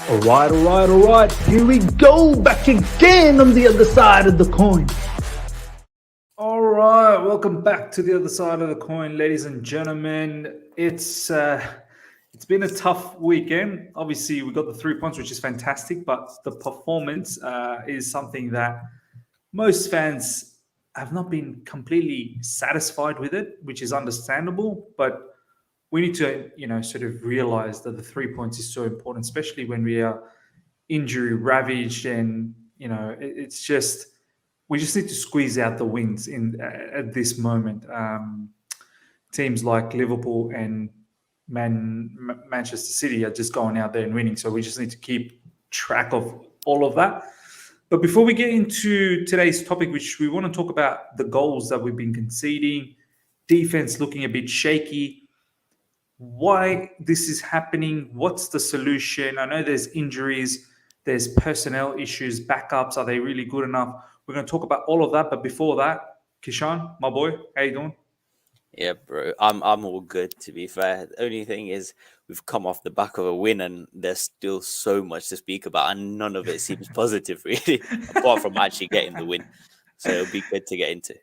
All right. Here we go, back again on the other side of the coin. All right, welcome back to the other side of the coin, ladies and gentlemen. It's been a tough weekend. Obviously, we got the 3 points, which is fantastic, but the performance is something that most fans have not been completely satisfied with it, which is understandable. But we need to, sort of realize that the 3 points is so important, especially when we are injury ravaged, and it's just we just need to squeeze out the wins in at this moment. Teams like Liverpool and Manchester City are just going out there and winning, so we just need to keep track of all of that. But before we get into today's topic, which we want to talk about the goals that we've been conceding, defense looking a bit shaky, why this is happening, what's the solution? I know there's injuries, there's personnel issues, backups, are they really good enough? We're going to talk about all of that, but before that, Kishan, my boy, how you doing? Yeah, bro, I'm all good, to be fair. The only thing is we've come off the back of a win and there's still so much to speak about and none of it seems positive, really, apart from actually getting the win. So it'll be good to get into.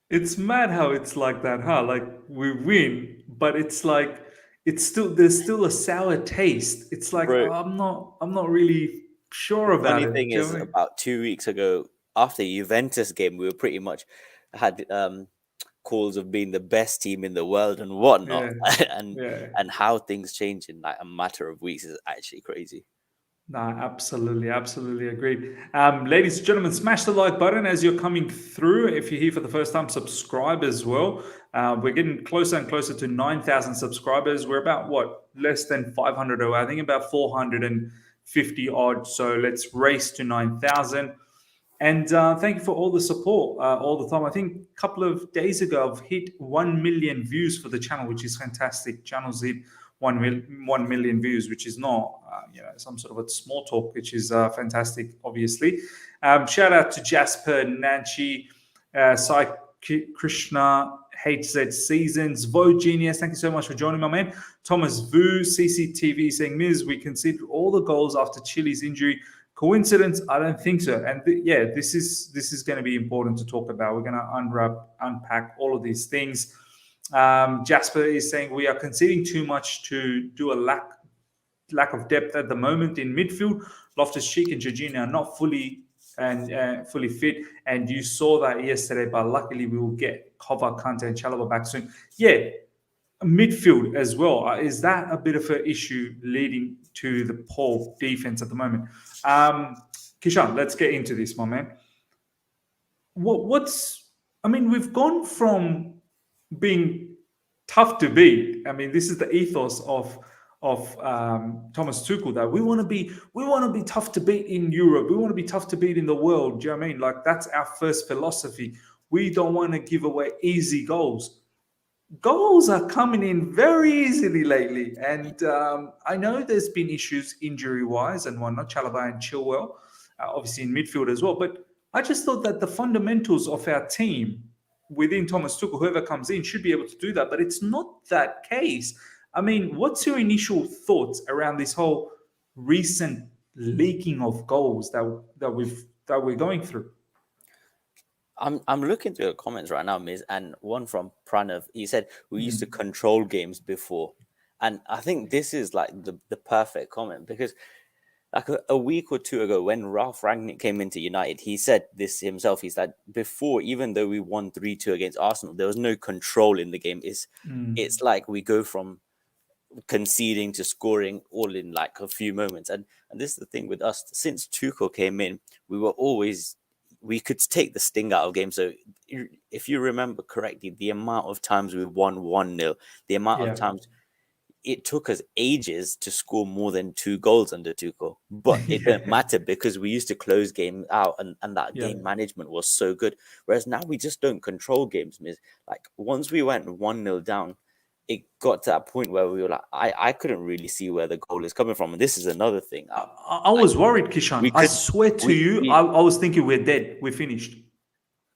It's mad how it's like that, huh? Like we win, but it's like there's still a sour taste. It's like, Bro, oh, I'm not really sure about funny it. thing Do you know is, what I mean? about 2 weeks ago, after the Juventus game, we were pretty much had calls of being the best team in the world and whatnot, Yeah, and yeah. and how things change in like a matter of weeks is actually crazy. Nah, absolutely agreed. Ladies and gentlemen, smash the like button as you're coming through. If you're here for the first time, subscribe as well. We're getting closer and closer to 9,000 subscribers. We're about less than 500 away. I think about 450 odd. So let's race to 9,000. And thank you for all the support all the time. I think a couple of days ago, I've hit 1 million views for the channel, which is fantastic. Channels hit 1 million views, which is not, some sort of a small talk, which is fantastic, obviously. Shout out to Jasper, Nanchi, Sai Krishna, HZ Seasons, Vo Genius. Thank you so much for joining, my man. Thomas Vu, CCTV saying, Miz, we conceded all the goals after Chile's injury. Coincidence? I don't think so. And this is going to be important to talk about. We're going to unpack all of these things. Jasper is saying we are conceding too much to do a lack of depth at the moment in midfield. Loftus-Cheek and Jorginho are not fully fit, and you saw that yesterday. But luckily, we will get Kova, Kante, and Chalobah back soon. Yeah, midfield as well. Is that a bit of an issue leading to the poor defense at the moment? Kishan, let's get into this, my man. We've gone from being tough to beat. I mean, this is the ethos of Thomas Tuchel, that we want to be tough to beat in Europe. We want to be tough to beat in the world. Do you know what I mean? Like, that's our first philosophy. We don't want to give away easy goals. Goals are coming in very easily lately, and I know there's been issues injury-wise and whatnot. Chalobah and Chilwell, obviously in midfield as well. But I just thought that the fundamentals of our team within Thomas Tuchel, whoever comes in, should be able to do that. But it's not that case. I mean, what's your initial thoughts around this whole recent leaking of goals that we're going through? I'm looking through the comments right now, Miz, and one from Pranav. He said we used to control games before, and I think this is like the perfect comment, because like a week or two ago, when Ralph Rangnick came into United, he said this himself. He said before, even though we won 3-2 against Arsenal, there was no control in the game. It's like we go from conceding to scoring all in like a few moments, and this is the thing with us. Since Tuchel came in, we could take the sting out of games. So if you remember correctly, the amount of times we won 1-0, the amount of times it took us ages to score more than 2 goals under Tuchel. But it didn't matter, because we used to close games out, and that game management was so good. Whereas now we just don't control games, Miz. Like, once we went 1-0 down, it got to that point where we were like, I couldn't really see where the goal is coming from. And this is another thing. I was worried, Kishan. I swear to you, I was thinking we're dead. We're finished.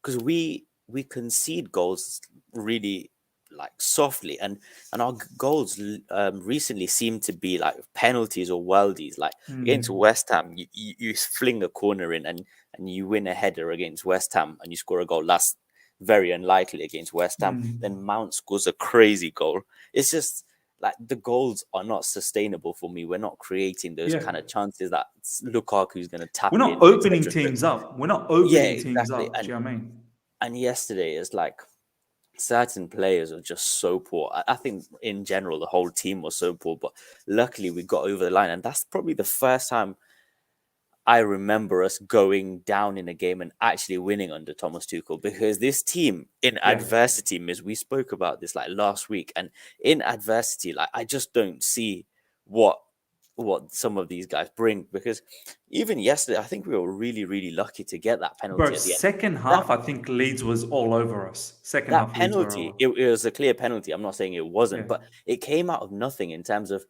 Because we concede goals really like softly, and our goals recently seem to be like penalties or worldies. Like against West Ham, you fling a corner in and you win a header against West Ham and you score a goal. That's very unlikely against West Ham. Then Mount scores a crazy goal. It's just like the goals are not sustainable for me. We're not creating those Yeah. kind of chances that Lukaku's going to tap We're not in, opening etc. So, teams up. We're not yeah, opening teams exactly. up. Do you know what I mean? And yesterday is like certain players are just so poor. I think in general the whole team was so poor, but luckily we got over the line, and that's probably the first time I remember us going down in a game and actually winning under Thomas Tuchel, because this team in Yeah. adversity, Miz, we spoke about this like last week, and in adversity, like I just don't see what some of these guys bring, because even yesterday, I think we were really, really lucky to get that Bro, penalty at the end. second That half, I think Leeds was all over us. Second that half, Leeds were penalty, over. it was a clear penalty. I'm not saying it Yeah. wasn't, but it came out of nothing in terms of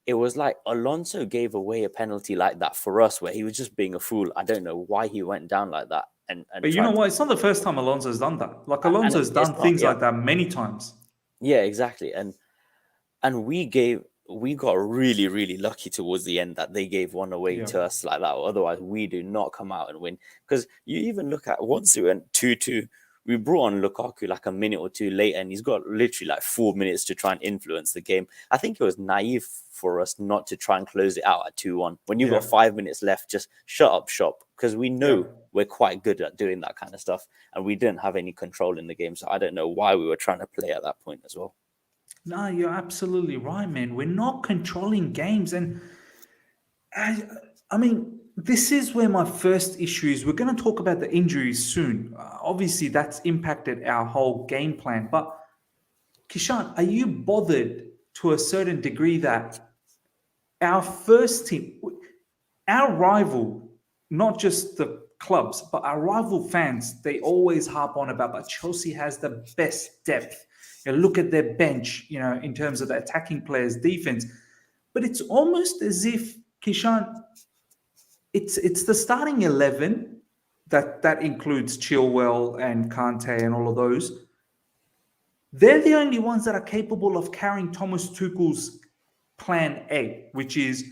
it was like Alonso gave away a penalty like that for us, where he was just being a fool. I don't know why he went down like that and But you know tried to, what? It's not the first time Alonso's done that. Like and Alonso's it's done not, things yeah, like that many times. yeah, exactly. And we got really, really lucky towards the end that they gave one away Yeah. to us like that. Otherwise, we do not come out and win. Because you even look at once it went 2-2, we brought on Lukaku like a minute or two later, and he's got literally like 4 minutes to try and influence the game. I think it was naive for us not to try and close it out at 2-1. When you've Yeah. got 5 minutes left, just shut up shop, because we know Yeah. we're quite good at doing that kind of stuff, and we didn't have any control in the game. So I don't know why we were trying to play at that point as well. No, you're absolutely right, man. We're not controlling games. And I, I mean, this is where my first issue is. We're going to talk about the injuries soon. Obviously, that's impacted our whole game plan. But Kishan, are you bothered to a certain degree that our first team, our rival, not just the clubs, but our rival fans, they always harp on about, but Chelsea has the best depth. You look at their bench, in terms of the attacking players, defense. But it's almost as if, Kishan, it's the starting 11 that includes Chilwell and Kante and all of those. They're the only ones that are capable of carrying Thomas Tuchel's plan A, which is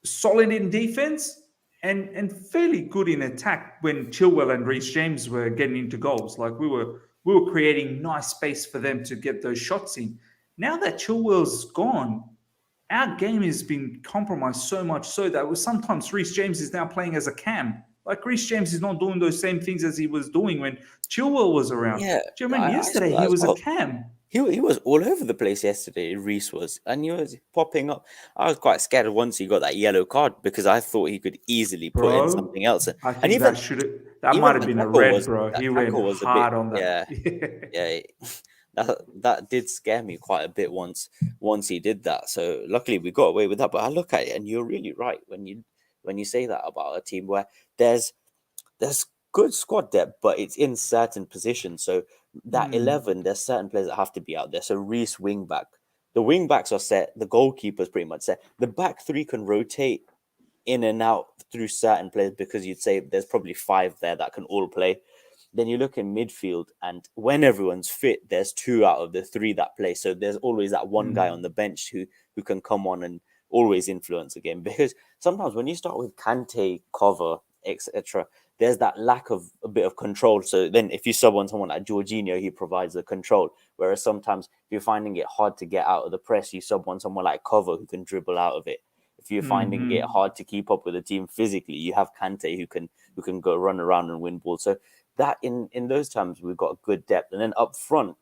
solid in defense and fairly good in attack when Chilwell and Reece James were getting into goals. Like we were creating nice space for them to get those shots in. Now that Chilwell's gone, our game has been compromised so much so that sometimes Reece James is now playing as a cam. Like Reece James is not doing those same things as he was doing when Chilwell was around. Yeah, Do you know what I mean? I Yesterday saw that he as was a well. cam. He was all over the place yesterday. Reese was, and he was popping up. I was quite scared once he got that yellow card, because I thought he could easily put in Bro, something else. I And think that might even have the been a tackle red, was bro. He went a bit, hard on that. yeah, yeah. That did scare me quite a bit once he did that. So luckily we got away with that. But I look at it, and you're really right when you say that about a team where there's good squad depth, but it's in certain positions. So that 11, there's certain players that have to be out there. So Reese wing back, the wing backs are set. The goalkeeper's pretty much set. The back three can rotate in and out through certain players, because you'd say there's probably 5 there that can all play. Then you look in midfield, and when everyone's fit, there's 2 out of the 3 that play. So there's always that one guy on the bench who can come on and always influence the game. Because sometimes when you start with Kante, cover, etc., there's that lack of a bit of control. So then if you sub on someone like Jorginho, he provides the control. Whereas sometimes if you're finding it hard to get out of the press, you sub on someone like Cover who can dribble out of it. If you're finding it hard to keep up with the team physically, you have Kante who can go run around and win balls. So that in those terms, we've got good depth. And then up front,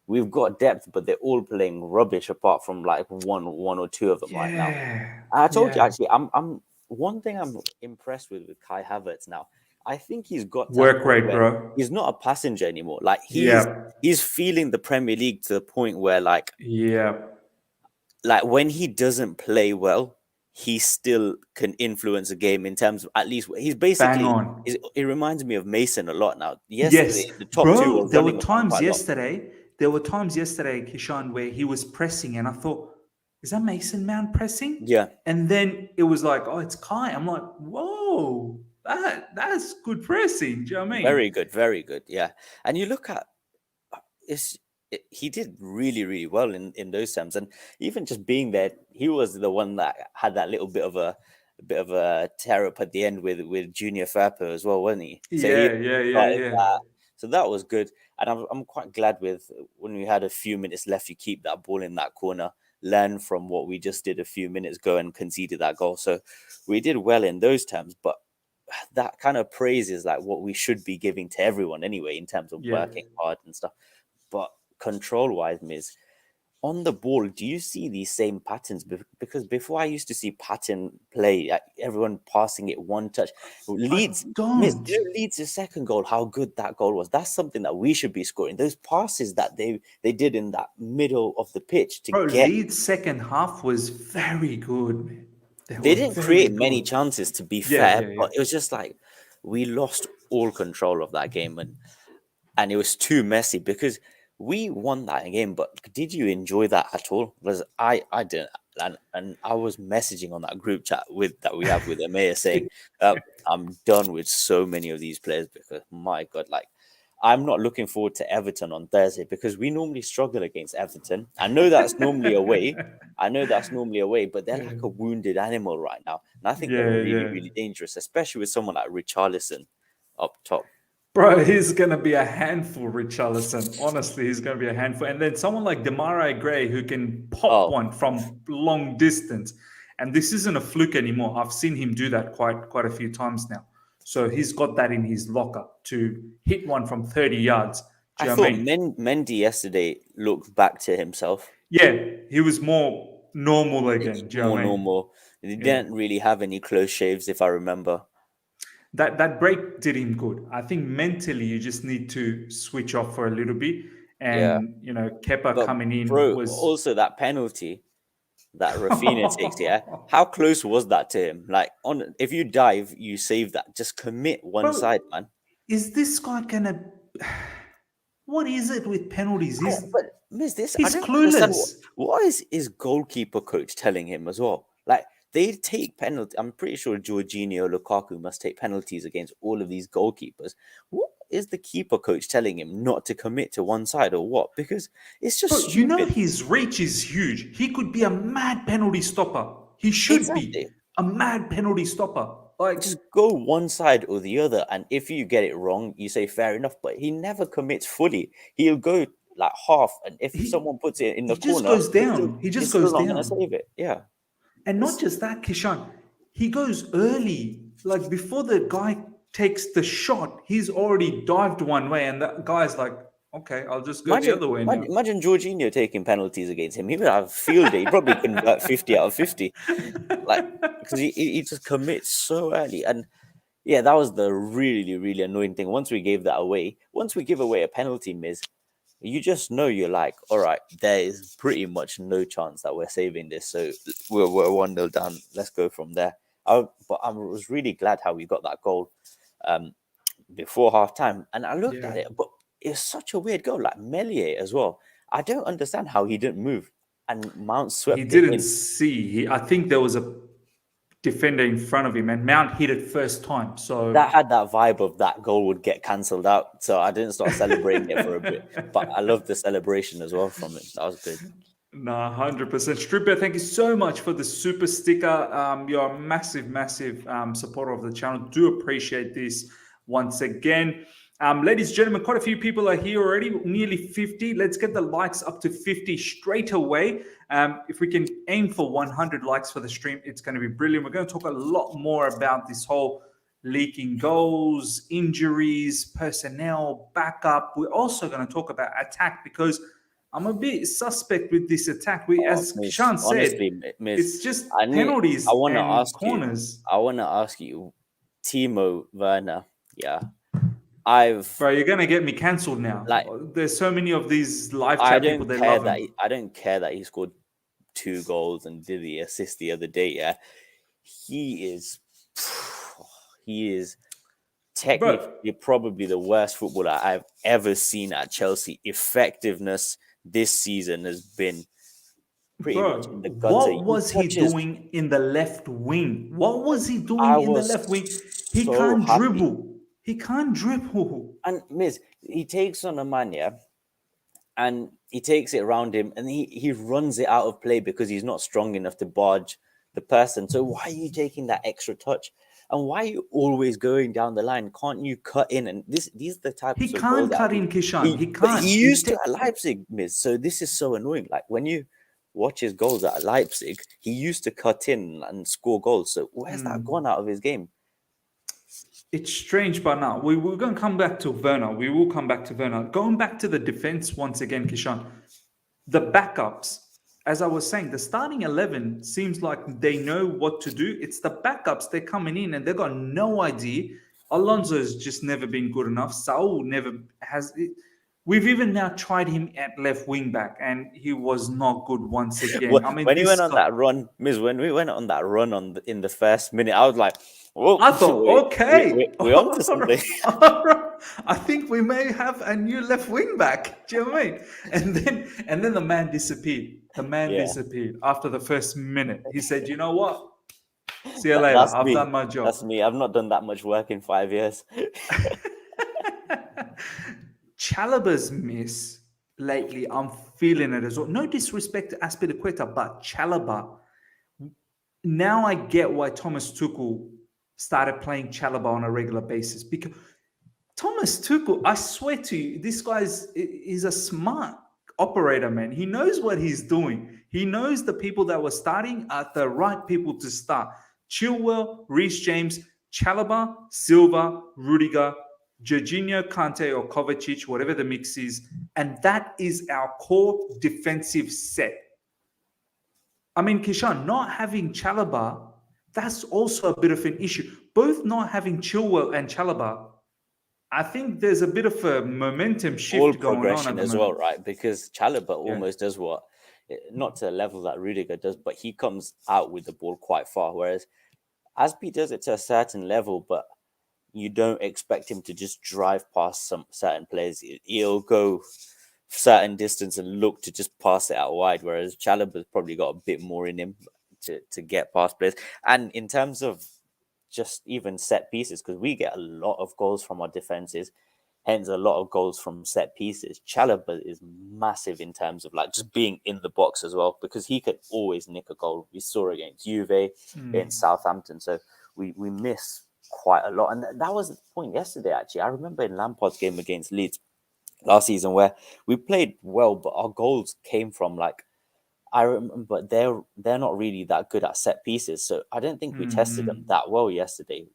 we've got depth, but they're all playing rubbish apart from like one or two of them right now. Yeah. And I told you, Yeah. actually, I'm one thing I'm impressed with Kai Havertz now. I think he's got to a Work point rate, where bro. he's not a passenger anymore. Like Yeah. he's feeling the Premier League to the point where like Yeah. when he doesn't play well, he still can influence a game in terms of, at least he's Bang basically, on. it reminds me of Mason a lot now. Yes, Yesterday, the top two bro. were running around quite a lot. There were times yesterday, Kishan, where he was pressing, and I thought, is that Mason Mount pressing? Yeah. And then it was like, oh, it's Kai. I'm like, whoa, that's good pressing. Do you know what I mean? Very good, very good. Yeah. And you look at it's he did really, really well in those terms. And even just being there, he was the one that had that little bit of a tear up at the end with Junior Firpo as well, wasn't he? So he Yeah, yeah, yeah, started yeah. that. So that was good. And I'm quite glad with when we had a few minutes left, you keep that ball in that corner, learn from what we just did a few minutes ago and conceded that goal. So we did well in those terms, but that kind of praise is like what we should be giving to everyone anyway, in terms of Yeah. working hard and stuff. But control wise, Miz, on the ball, do you see these same patterns? Because before I used to see pattern play, everyone passing it one touch. I Leeds, Miz, don't. Leeds' second goal, how good that goal was. That's something that we should be scoring. Those passes that they did in that middle of the pitch to Bro, get. Leeds' second half was very good, man. They They were didn't very create many good. chances, to be Yeah, fair, yeah, yeah. but it was just like we lost all control of that game, and it was too messy because we won that game. But did you enjoy that at all? Because I didn't, and I was messaging on that group chat with that we have with Ameya saying, I'm done with so many of these players because my God, like I'm not looking forward to Everton on Thursday because we normally struggle against Everton. I know that's normally away. I know that's normally away, but they're like a wounded animal right now, and I think they're Yeah, really, yeah. really dangerous, especially with someone like Richarlison up top. Bro, he's gonna be a handful, Richarlison. Honestly, he's gonna be a handful. And then someone like Demarai Gray who can pop Oh, one from long distance. And this isn't a fluke anymore. I've seen him do that quite a few times now. So he's got that in his locker to hit one from 30 yards. Do I you know what I thought mean? Mendy yesterday looked back to himself. Yeah, he was more normal It's again. Do you know more what I mean? normal. He Yeah. didn't really have any close shaves, if I remember. That break did him good. I think mentally you just need to switch off for a little bit. Yeah, And Kepa but coming in bro, was also that penalty that Rafinha takes, yeah. How close was that to him? Like, on if you dive, you save that. Just commit one bro, side, man. is this guy gonna what is it with penalties? But miss this, I He's don't understand clueless. what is his goalkeeper coach telling him as well. Like they take penalty. I'm pretty sure Jorginho Lukaku must take penalties against all of these goalkeepers. What is the keeper coach telling him not to commit to one side or what? Because it's just Bro, you know stupid. his reach is huge. He could be a mad penalty stopper. He should be Exactly. a mad penalty stopper. Like, Just go one side or the other, and if you get it wrong, you say fair enough. But he never commits fully. He'll go like half, and if he someone puts it in the he just corner, goes down. He he's just still goes not going to down. save it. Yeah, And not it's just that, Kishan, he goes early. Like before the guy takes the shot, he's already dived one way, and that guy's like, okay, I'll just go the imagine, other way imagine, now. imagine Jorginho taking penalties against him. He would have a field day. He'd probably convert 50 out of 50, like because he just commits so early. And yeah, that was the really, really annoying thing. Once we gave that away, once we give away a penalty miss, you just know you're like, all right, there is pretty much no chance that we're saving this. So we're 1-0 down. Let's go from there. But I was really glad how we got that goal um, before half time. And I looked Yeah. at it, but it's such a weird goal, like Melier as well. I don't understand how he didn't move and Mount He swept it didn't in. see. I think there was a defender in front of him, and Mount hit it first time. That So had that vibe of that goal would get cancelled out. So I didn't start celebrating it for a bit. But I love the celebration as well from it. That was good. no, 100%. Stripper, thank you so much for the super sticker. You're a massive, massive supporter of the channel. Do appreciate this once again. Ladies and gentlemen, quite a few people are here already, nearly 50. Let's get the likes up to 50 straight away. If we can aim for 100 likes for the stream, it's going to be brilliant. We're going to talk a lot more about this whole leaking goals, injuries, personnel, backup. We're also going to talk about attack because I'm a bit suspect with this attack. As Miss, Kishan said, honestly, Miss, it's just I penalties want to and ask you, corners. Timo Werner. Yeah, I've Bro, you're gonna get me cancelled now. like, There's so many of these live chat people, they love him. I don't care that he scored 2 goals and did the assist the other day. Yeah, he is, he is Bro, technically probably the worst footballer I've ever seen at Chelsea. Effectiveness this season has been pretty much in bro, the gutter. what He was he touches. doing in the left wing? What was he I doing in the was left wing? He so can't happy. dribble. He can't dribble. And Miz, he takes on a man, yeah, and he takes it around him, and he runs it out of play because he's not strong enough to barge the person. So why are you taking that extra touch? And why are you always going down the line? Can't you cut in? And these are the types He of goals can't that cut in, Kishan. he He but can't. he used to at Leipzig, Miz. So this is so annoying. Like when you watch his goals at Leipzig, he used to cut in and score goals. So where's that gone out of his game? It's strange, but now we're going to come back to Werner. We will come back to Werner. Going back to the defense once again, Kishan. The backups, as I was saying, the starting 11 seems like they know what to do. It's the backups, they're coming in and they've got no idea. Alonso's just never been good enough. Saul never has. We've even now tried him at left wing back and he was not good once again. I mean, When he this went on guy, that run, Miz, when we went on that run in the first minute, I was like, "Whoa, I thought, okay, we're onto something." all right. I think we may have a new left wing back. Do you know what I mean? And then the man disappeared. The man Yeah, disappeared after the first minute. He said, "You know what? See you later. that's I've me. done my job." That's me. I've not done that much work in 5 years. Chalaba's miss lately, I'm feeling it as well. No disrespect to Aspilicueta, but Chalaba. Now I get why Thomas Tuchel started playing Chalaba on a regular basis, because Thomas Tuchel, I swear to you, this is a smart operator, man. He knows what he's doing. He knows the people that were starting are the right people to start. Chilwell, Reece James, Chalaba, Silva, Rudiger, Jorginho, Kante, or Kovacic, whatever the mix is. And that is our core defensive set. I mean, Kishan, not having Chalaba, that's also a bit of an issue. Both not having Chilwell and Chalaba, I think there's a bit of a momentum All shift going on at progression the as well, moment. right? Because Chalobah Yeah. almost does what, not to the level that Rudiger does, but he comes out with the ball quite far. Whereas Aspi does it to a certain level, but you don't expect him to just drive past some certain players. He'll go certain distance and look to just pass it out wide. Whereas Chalobah's probably got a bit more in him to get past players. And in terms of just even set pieces, because we get a lot of goals from our defenses, hence a lot of goals from set pieces. Chalobah is massive in terms of like just being in the box as well, because he could always nick a goal. We saw against Juve, in Southampton, so we miss quite a lot. And that was the point yesterday, actually. I remember in Lampard's game against Leeds last season where we played well, but our goals came from like, I remember they're not really that good at set pieces, so I don't think we tested them that well yesterday.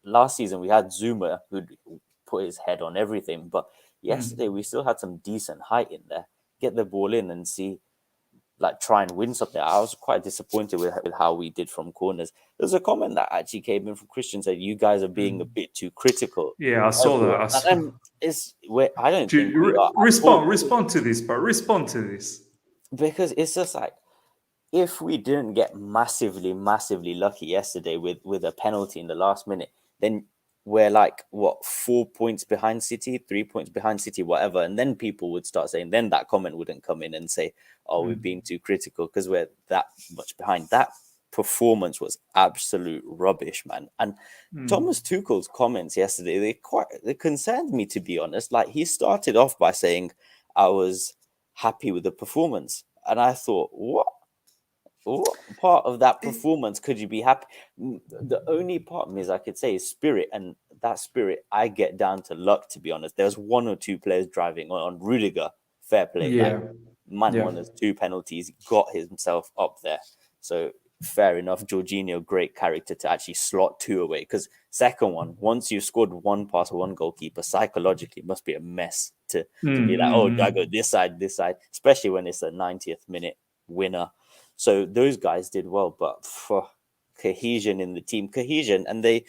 Last season we had Zuma who'd put his head on everything, but yesterday we still had some decent height in there. Get the ball in and see, like, try and win something. I was quite disappointed with how we did from corners. There's a comment that actually came in from Christian, said you guys are being a bit too critical. Yeah, I saw that. I saw. And it's where I don't think we are at all, Respond to this, bro. Respond to this. because it's just like, if we didn't get massively lucky yesterday with a penalty in the last minute, then we're like, what, 4 points behind City, 3 points behind City, whatever. And then people would start saying, then that comment wouldn't come in and say, oh, we're being too critical because we're that much behind. That performance was absolute rubbish, man. And Thomas Tuchel's comments yesterday, they concerned me, to be honest. Like, he started off by saying, I was happy with the performance. And I thought, what part of that performance could you be happy? The only part is, I could say, is spirit, and that spirit I get down to luck, to be honest. There's one or two players driving on Rudiger, fair play. Yeah. Like, Yeah. won his 2 penalties, got himself up there. So fair enough. Jorginho, great character to actually slot 2 away. Because second one, once you've scored 1 past 1 goalkeeper, psychologically it must be a mess to be like, oh, do I go this side, especially when it's a 90th minute winner. So those guys did well, but for cohesion in the team, and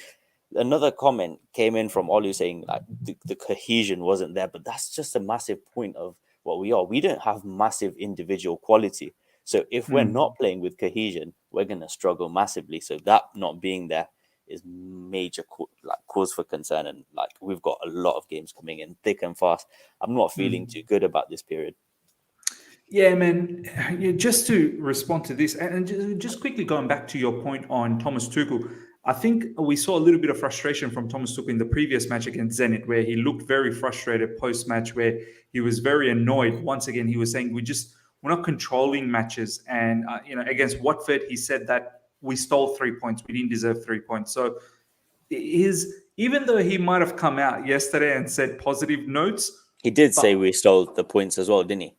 another comment came in from Olu saying like the cohesion wasn't there, but that's just a massive point of what we are. We don't have massive individual quality. So if we're not playing with cohesion, we're going to struggle massively. So that not being there is major cause for concern. And like, we've got a lot of games coming in thick and fast. I'm not feeling too good about this period. Yeah, man. Yeah, just to respond to this, and just quickly going back to your point on Thomas Tuchel, I think we saw a little bit of frustration from Thomas Tuchel in the previous match against Zenit, where he looked very frustrated post-match, where he was very annoyed. Once again, he was saying we're not controlling matches, and against Watford, he said that we stole 3 points, we didn't deserve 3 points. So even though he might have come out yesterday and said positive notes, He did say but we stole the points as well, didn't he?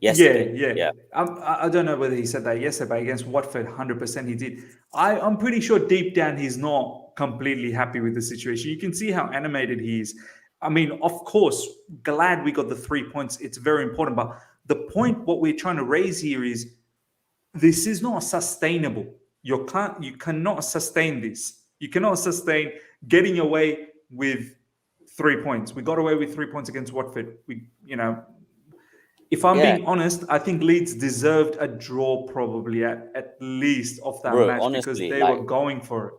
yeah, Yesterday. yeah. I don't know whether he said that yesterday, but against Watford, 100% he did. I'm pretty sure deep down he's not completely happy with the situation. You can see how animated he is. I mean, of course, glad we got the 3 points. It's very important. But the point, what we're trying to raise here is this is not sustainable. You cannot sustain this. You cannot sustain getting away with 3 points. We got away with 3 points against Watford. If I'm Yeah, being honest, I think Leeds deserved a draw probably at least of that bro, match because honestly, they were going for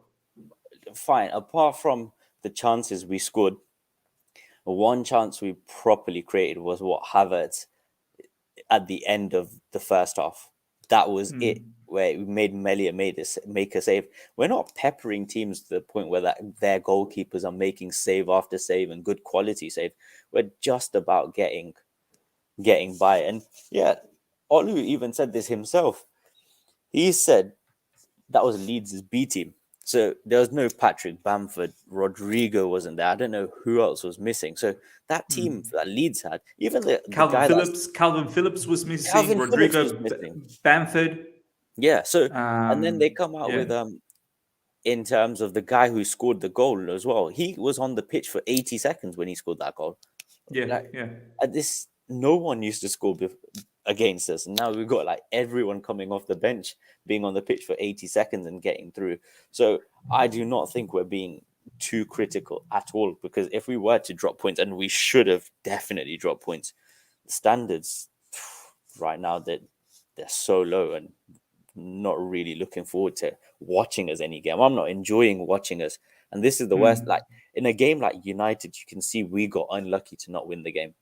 it. fine. Apart from the chances we scored, one chance we properly created was what Havertz at the end of the first half. That was it, where we made Melia make a save. We're not peppering teams to the point where their goalkeepers are making save after save and good quality save. We're just about getting by. And yeah, Olu even said this himself. He said that was Leeds' B team. So there was no Patrick Bamford, Rodrigo wasn't there. I don't know who else was missing. So that team that Leeds had, even the guy Calvin Phillips was missing. Calvin Phillips was Rodrigo, missing. Bamford. Yeah. So and then they come out Yeah, with in terms of the guy who scored the goal as well. He was on the pitch for 80 seconds when he scored that goal. yeah, Like yeah. at this, no one used to score against us, and now we've got like everyone coming off the bench being on the pitch for 80 seconds and getting through. So I do not think we're being too critical at all, because if we were to drop points, and we should have definitely dropped points, the standards right now that they're so low, and not really looking forward to watching us any game. I'm not enjoying watching us, and this is the worst. Like in a game like United, you can see we got unlucky to not win the game.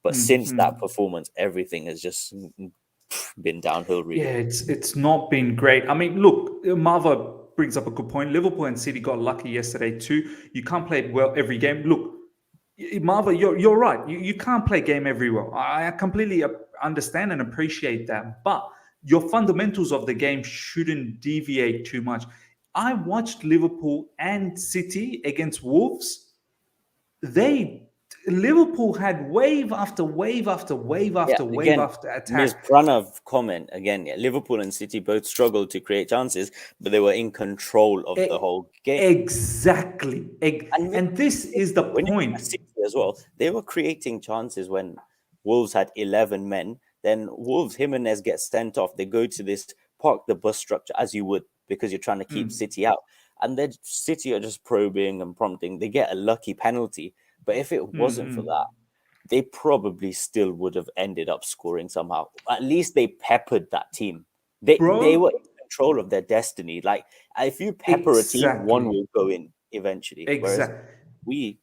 But since that performance, everything has just been downhill, really. Yeah, it's not been great. I mean, look, Marva brings up a good point. Liverpool and City got lucky yesterday too. You can't play it well every game. Look, Marva, you're right. You can't play game every well. I completely understand and appreciate that. But your fundamentals of the game shouldn't deviate too much. I watched Liverpool and City against Wolves. Liverpool had wave after wave after wave Yeah, after wave again, after Ms. attack. Pranav comment again. Yeah, Liverpool and City both struggled to create chances, but they were in control of the whole game. Exactly. And And this is the when you look at point. City as well, they were creating chances when Wolves had 11 men. Then Wolves, Jimenez gets sent off. They go to this park the bus structure as you would, because you're trying to keep City out. And then City are just probing and prompting. They get a lucky penalty. But if it wasn't for that, they probably still would have ended up scoring somehow. At least they peppered that team. They were Bro, in control of their destiny. Like if you pepper a team, one exactly. will go in eventually. Whereas Exactly.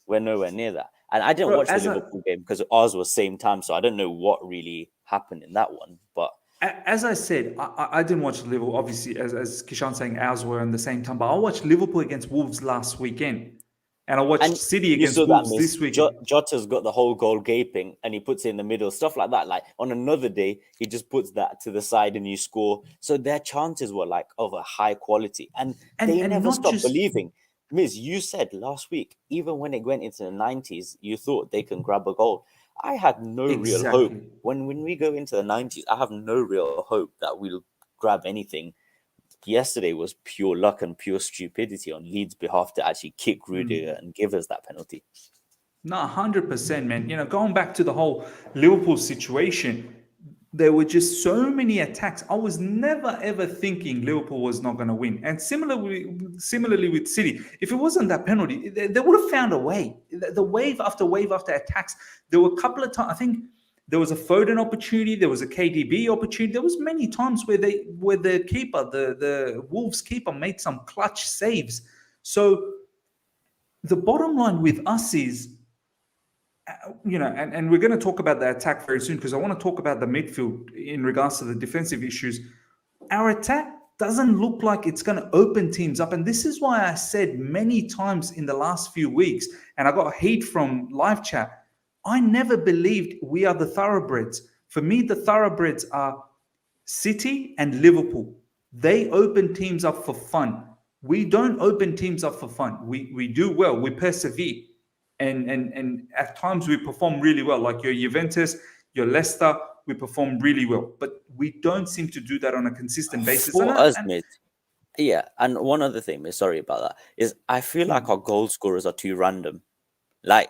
we're nowhere near that. And I didn't Bro, watch the Liverpool game because ours was same time, so I don't know what really happened in that one. But as I said, I didn't watch Liverpool. Obviously, as Kishan saying, ours were in the same time. But I watched Liverpool against Wolves last weekend, and I watched and City you against saw that Wolves miss. this weekend. Jota's got the whole goal gaping, and he puts it in the middle, stuff like that. Like on another day, he just puts that to the side, and you score. So their chances were like of a high quality, and they And never not stopped just believing. Miz, you said last week, even when it went into the 90s, you thought they can grab a goal. I had no real hope. exactly. When we go into the 90s, I have no real hope that we'll grab anything. Yesterday was pure luck and pure stupidity on Leeds' behalf to actually kick Rudiger and give us that penalty. No, 100%, man. Going back to the whole Liverpool situation, there were just so many attacks. I was never ever thinking Liverpool was not going to win. And similarly with City, if it wasn't that penalty, they would have found a way. The wave after attacks. There were a couple of times. I think there was a Foden opportunity. There was a KDB opportunity. There was many times where the keeper, the Wolves keeper, made some clutch saves. So the bottom line with us is, and we're going to talk about the attack very soon because I want to talk about the midfield in regards to the defensive issues. Our attack doesn't look like it's going to open teams up. And this is why I said many times in the last few weeks, and I got heat from live chat, I never believed we are the thoroughbreds. For me, the thoroughbreds are City and Liverpool. They open teams up for fun. We don't open teams up for fun. We do well. We persevere, and at times we perform really well. Like your Juventus, your Leicester, we perform really well. But we don't seem to do that on a consistent basis. For us, mate. Yeah, and one other thing, mate, sorry about that, is I feel like our goal scorers are too random. Like,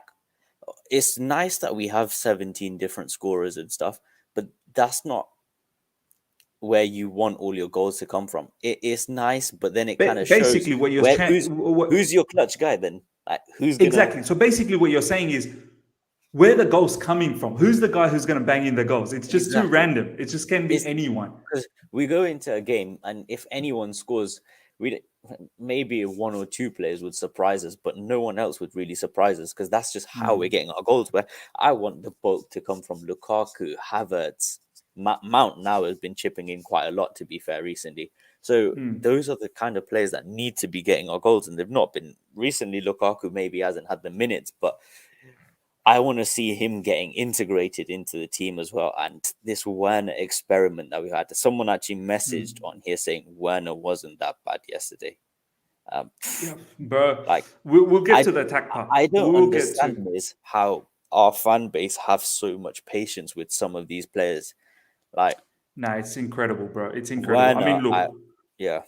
it's nice that we have 17 different scorers and stuff, but that's not where you want all your goals to come from. It is nice, but then it kind of shows basically what you're who's your clutch guy then? Like, who's gonna... Exactly. So basically, what you're saying is where the goals coming from? Who's the guy who's going to bang in the goals? It's just too random. It just can be anyone. Because we go into a game, and if anyone scores, maybe one or two players would surprise us, but no one else would really surprise us because that's just how we're getting our goals. But I want the bulk to come from Lukaku, Havertz. Mount now has been chipping in quite a lot, to be fair, recently. So those are the kind of players that need to be getting our goals, and they've not been recently. Lukaku maybe hasn't had the minutes, but I want to see him getting integrated into the team as well. And this Werner experiment that we had, someone actually messaged on here saying Werner wasn't that bad yesterday. Bro, like we'll get to the attack part. I don't understand is how our fan base have so much patience with some of these players. Like, it's incredible, bro. It's incredible. Werner, I mean, look, yeah.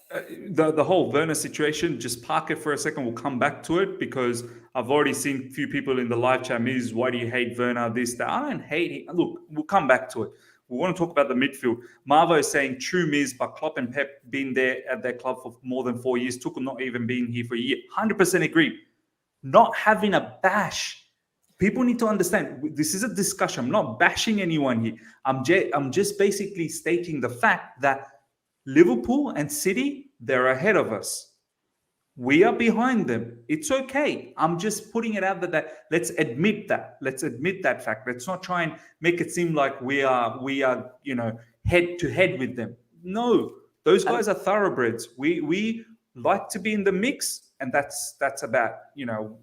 The whole Werner situation, just park it for a second. We'll come back to it because I've already seen a few people in the live chat, why do you hate Werner, this, that. I don't hate it. Look, we'll come back to it. We want to talk about the midfield. Marvo is saying, true Miz, but Klopp and Pep been there at their club for more than 4 years. Tuchel not even being here for a year. 100% agree. Not having a bash. People need to understand, this is a discussion. I'm not bashing anyone here. I'm just basically stating the fact that Liverpool and City, they're ahead of us. We are behind them. It's okay. I'm just putting it out there that let's admit that. Let's admit that fact. Let's not try and make it seem like we are, head to head with them. No, those guys are thoroughbreds. We like to be in the mix, and that's about,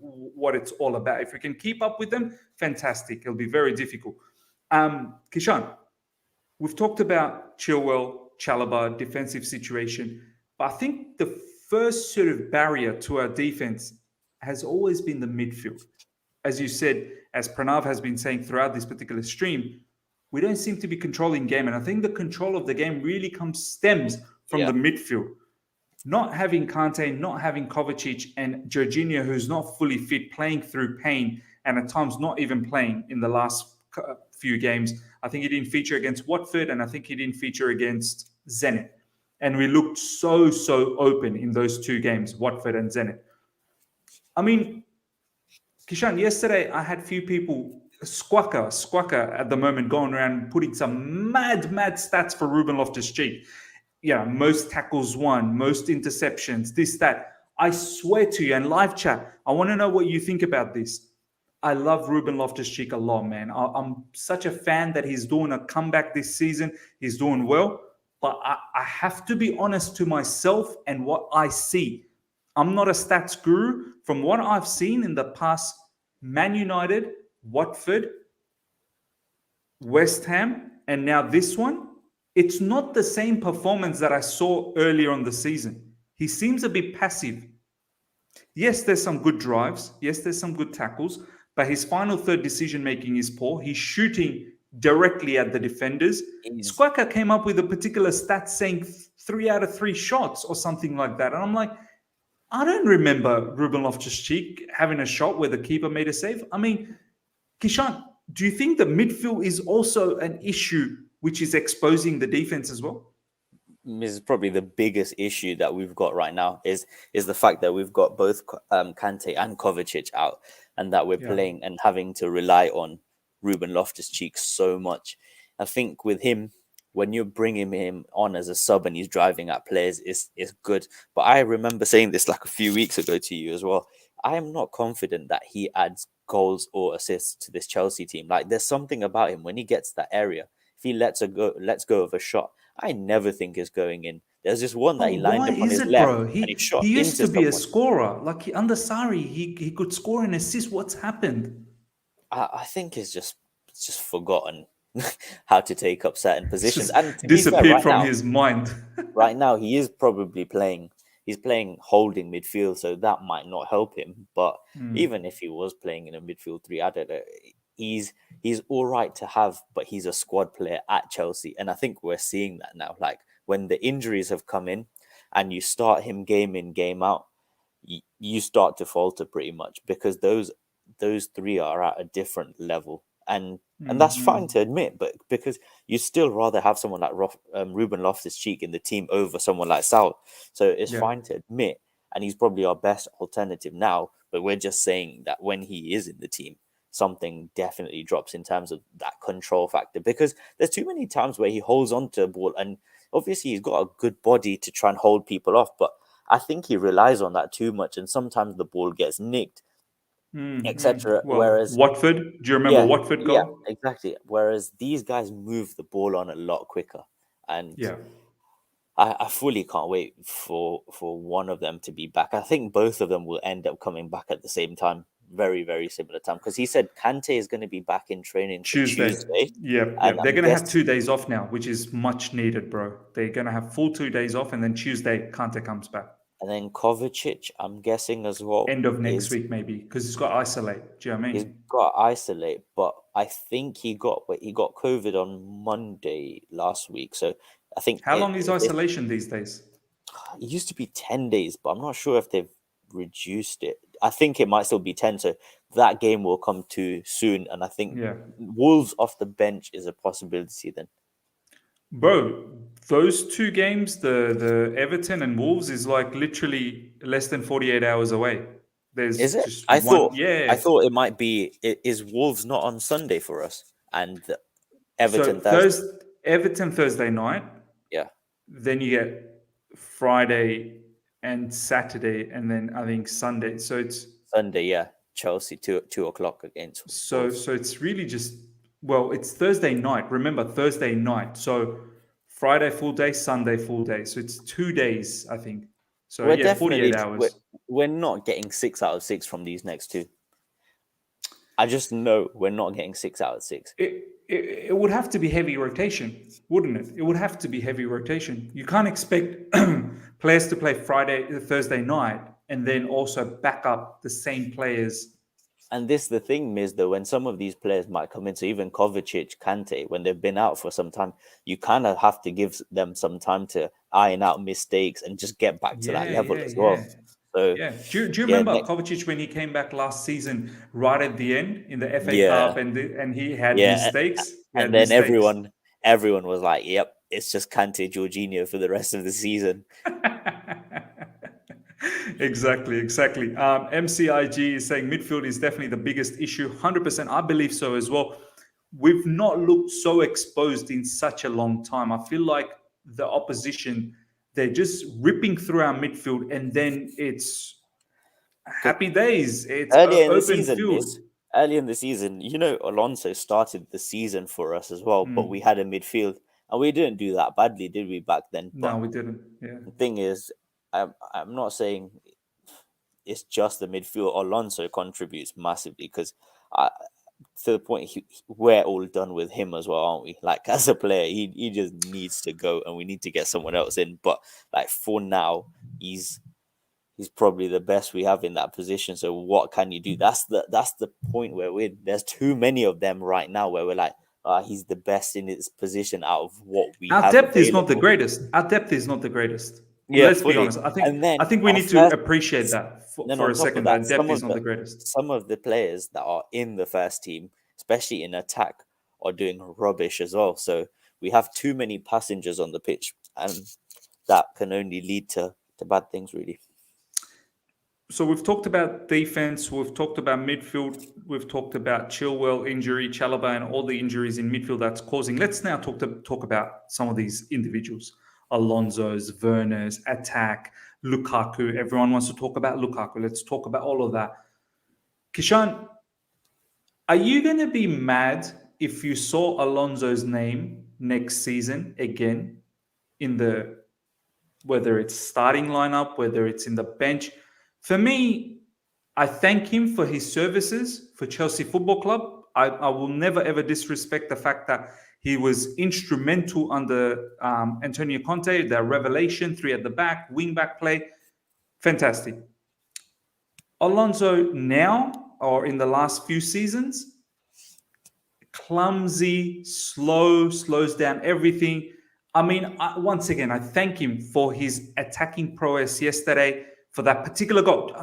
what it's all about. If we can keep up with them, fantastic. It'll be very difficult. Kishan, we've talked about Chilwell, Chalobah, defensive situation. But I think the first sort of barrier to our defense has always been the midfield. As you said, as Pranav has been saying throughout this particular stream, we don't seem to be controlling game. And I think the control of the game really stems from the midfield. Not having Kante, not having Kovacic, and Jorginho, who's not fully fit, playing through pain, and at times not even playing in the last few games. I think he didn't feature against Watford, and I think he didn't feature against Zenit. And we looked so open in those two games, Watford and Zenit. I mean, Kishan, yesterday I had a few people, Squawker at the moment, going around putting some mad stats for Ruben Loftus-Cheek. Most tackles won, most interceptions, this, that. I swear to you, and live chat, I want to know what you think about this. I love Ruben Loftus-Cheek a lot, man. I'm such a fan that he's doing a comeback this season. He's doing well. But I have to be honest to myself and what I see. I'm not a stats guru. From what I've seen in the past, Man United, Watford, West Ham, and now this one, it's not the same performance that I saw earlier on the season. He seems a bit passive. Yes, there's some good drives. Yes, there's some good tackles. But his final third decision-making is poor. He's shooting directly at the defenders. Squawker came up with a particular stat saying 3 out of 3 shots or something like that. And I'm like, I don't remember Ruben Loftus-Cheek having a shot where the keeper made a save. I mean, Kishan, do you think the midfield is also an issue which is exposing the defense as well? This is probably the biggest issue that we've got right now is the fact that we've got both Kante and Kovacic out, and that we're playing and having to rely on Ruben Loftus-Cheek so much. I think with him, when you're bringing him on as a sub and he's driving at players, is good. But I remember saying this like a few weeks ago to you as well. I am not confident that he adds goals or assists to this Chelsea team. Like, there's something about him when he gets that area. If he lets go of a shot, I never think is going in. There's just one that But he lined why up on is his it, left bro? and he He shot he used into to be a someone. scorer. Like under Sari, he could score and assist. What's happened? I think it's just forgotten how to take up certain It's positions. just And to be fair, disappeared from his mind. right now he is probably playing. He's playing holding midfield, so that might not help him. But even if he was playing in a midfield three, I don't know. He's he's all right to have, but he's a squad player at Chelsea, and I think we're seeing that now. Like when the injuries have come in, and you start him game in game out, you start to falter pretty much because those three are at a different level, and that's fine to admit, but because you still rather have someone like Ruben Loftus-Cheek in the team over someone like Sal, so it's Yeah. fine to admit, and he's probably our best alternative now. But we're just saying that when he is in the team, something definitely drops in terms of that control factor because there's too many times where he holds on to a ball, and obviously he's got a good body to try and hold people off, but I think he relies on that too much, and sometimes the ball gets nicked, etc. Well, Whereas, Watford. Do you remember yeah, Watford yeah, goal? exactly. Whereas these guys move the ball on a lot quicker, and Yeah. I fully can't wait for one of them to be back. I think both of them will end up coming back at the same time, very very similar time, because he said Kante is going to be back in training for Tuesday. Tuesday, Yep, and yep. They're I'm gonna have guessing, 2 days off now, which is much needed, bro. They're gonna have full 2 days off, and then Tuesday, Kante comes back. and then Kovacic, I'm guessing as well, End of next is week, maybe, because he's got to isolate. Do you know what I he's mean? got to isolate, but I think he got COVID on Monday last week. So I think How long is if it isolation these days? used to be 10 days, but I'm not sure if they've reduced it. I think it might still be 10. So that game will come too soon, and I think Yeah. Wolves off the bench is a possibility. Then Bro, those two games, the Everton and Wolves, is like literally less than 48 hours away. is There's it? just one. I Yeah. thought it might be. Is Wolves not on Sunday for us and So Everton Thursday? Everton Thursday night, Yeah. then you get Friday and Saturday, and then I think Sunday. Sunday, yeah. Chelsea 2 o'clock against Wolves. So it's really just, well, it's Thursday night. Remember, Thursday night. So Friday full day, Sunday full day. So it's 2 days, I think. So We're yeah, 48 definitely hours. we're not getting 6 out of 6 from these next two. I just know we're not getting 6 out of 6. It would have to be heavy rotation, wouldn't it? It would have to be heavy rotation. You can't expect players to play Thursday night, and then also back up the same players. And this the thing is though, when some of these players might come in, so even Kovacic, Kante, when they've been out for some time, you kind of have to give them some time to iron out mistakes and just get back to that Yeah, level yeah, as yeah. well. So Yeah. Do you yeah, remember Kovacic when he came back last season, right at the end in the FA yeah, Cup, and he had yeah, mistakes? He and had then mistakes. everyone was like, "Yep, it's just Kante Jorginho for the rest of the season." Exactly, exactly. MCIG is saying midfield is definitely the biggest issue. 100%. I believe so as well. We've not looked so exposed in such a long time. I feel like the opposition, they're just ripping through our midfield, and then it's Because happy days. It's earlier in the open season, field. Miz, earlier in the season, Alonso started the season for us as well, but we had a midfield, and we didn't do that badly, did we, back then? But No, we didn't. Yeah. the thing is, I'm not saying it's just the midfield. Alonso contributes massively because to the point we're all done with him as well, aren't we? Like as a player, he just needs to go, and we need to get someone else in. But like for now, he's he's probably the best we have in that position. So what can you do? That's the point where there's too many of them right now where we're like, he's the best in his position out of what we Our have depth is not the available. greatest. Our depth is not the greatest. Yeah, Let's be fully. honest. And I then think we our need to first, appreciate that then for on a top of second. that, That depth is not the greatest. some of the players that are in the first team, especially in attack, are doing rubbish as well. So we have too many passengers on the pitch, and that can only lead to bad things, really. So we've talked about defense, we've talked about midfield, we've talked about Chilwell injury, Chalobah, and all the injuries in midfield that's causing. Let's now talk about some of these individuals: Alonso's, Werner's, attack, Lukaku. Everyone wants to talk about Lukaku. Let's talk about all of that. Kishan, are you going to be mad if you saw Alonso's name next season again in the whether it's starting lineup, whether it's in the bench. For me, I thank him for his services for Chelsea Football Club. I will never ever disrespect the fact that he was instrumental under Antonio Conte, the revelation, three at the back, wing back play. Fantastic. Alonso now, or in the last few seasons, clumsy, slow, slows down everything. I mean, once again, I thank him for his attacking prowess yesterday for that particular goal.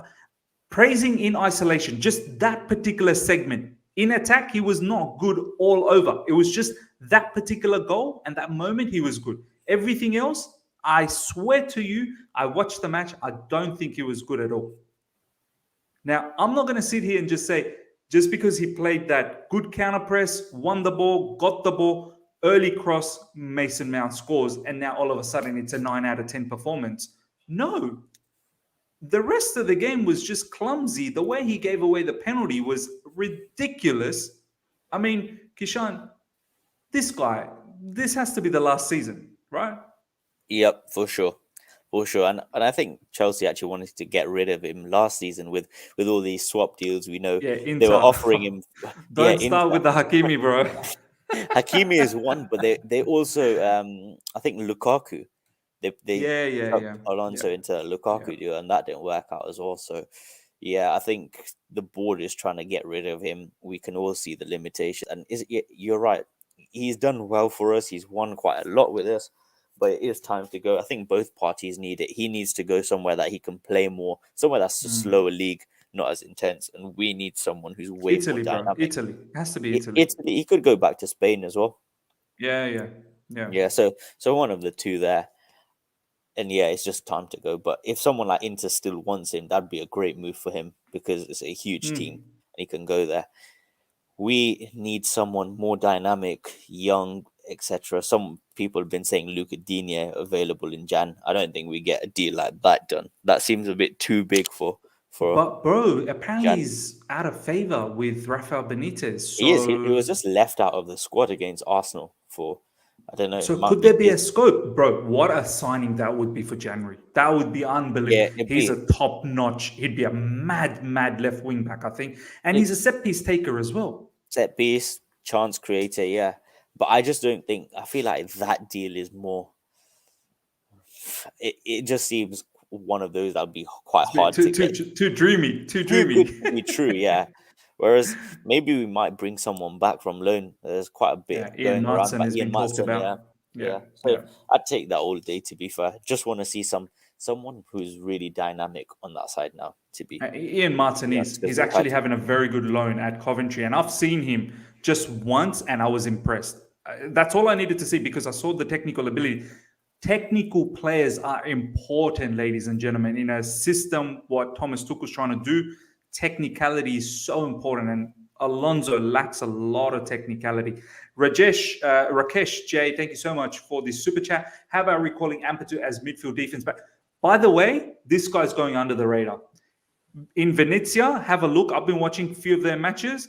Praising in isolation, just that particular segment. In attack, he was not good all over. It was just that particular goal and that moment he was good. Everything else, I swear to you, I watched the match. I don't think he was good at all. Now, I'm not going to sit here and just say, just because he played that good counter press, won the ball, got the ball, early cross, Mason Mount scores, and now all of a sudden it's a 9 out of 10 performance. No. The rest of the game was just clumsy. The way he gave away the penalty was ridiculous. I mean, Kishan, this guy, this has to be the last season, right? Yep, for sure. For sure. And I think Chelsea actually wanted to get rid of him last season with all these swap deals. We know Yeah, they were Inter. offering him. Don't start with the Hakimi, bro. Hakimi is one, but they also I think Lukaku. They Yeah. Alonso into Lukaku deal, and that didn't work out as well. So yeah, I think the board is trying to get rid of him. We can all see the limitations, and you're right. He's done well for us. He's won quite a lot with us, but it is time to go. I think both parties need it. He needs to go somewhere that he can play more, somewhere that's a slower league, not as intense, and we need someone who's way Italy, more bro. dynamic. Italy. Has to be Italy. Italy. He could go back to Spain as well. Yeah. Yeah, so one of the two there. And yeah, it's just time to go. But if someone like Inter still wants him, that'd be a great move for him because it's a huge team and he can go there. We need someone more dynamic, young, etc. Some people have been saying Luca Digne available in Jan. I don't think we get a deal like that done. That seems a bit too big for. But bro, apparently Jan. he's out of favor with Rafael Benitez. So He is. He was just left out of the squad against Arsenal for, I don't know. So could there be a scope, bro? What a signing that would be for January. That would be unbelievable. Yeah, he's a top notch. He'd be a mad left wing back, I think, and he's a set piece taker as well. Set piece, chance creator, yeah. But I just don't think. I feel like that deal is more. It just seems one of those that would be quite hard to get. Too dreamy. Too good to be true, yeah. Whereas maybe we might bring someone back from loan. There's quite a bit Ian going around. Martin has been talked about. Yeah. So I'd take that all day. To be fair, just want to see someone who's really dynamic on that side now. To be Ian Martin he's actually having a very good loan at Coventry, and I've seen him just once, and I was impressed. That's all I needed to see because I saw the technical ability. Technical players are important, ladies and gentlemen, in a system. What Thomas Tuchel's trying to do. Technicality is so important, and Alonso lacks a lot of technicality. Rakesh J, thank you so much for this super chat. How about recalling Ampadu as midfield defense back? By the way, this guy's going under the radar. In Venezia, have a look. I've been watching a few of their matches.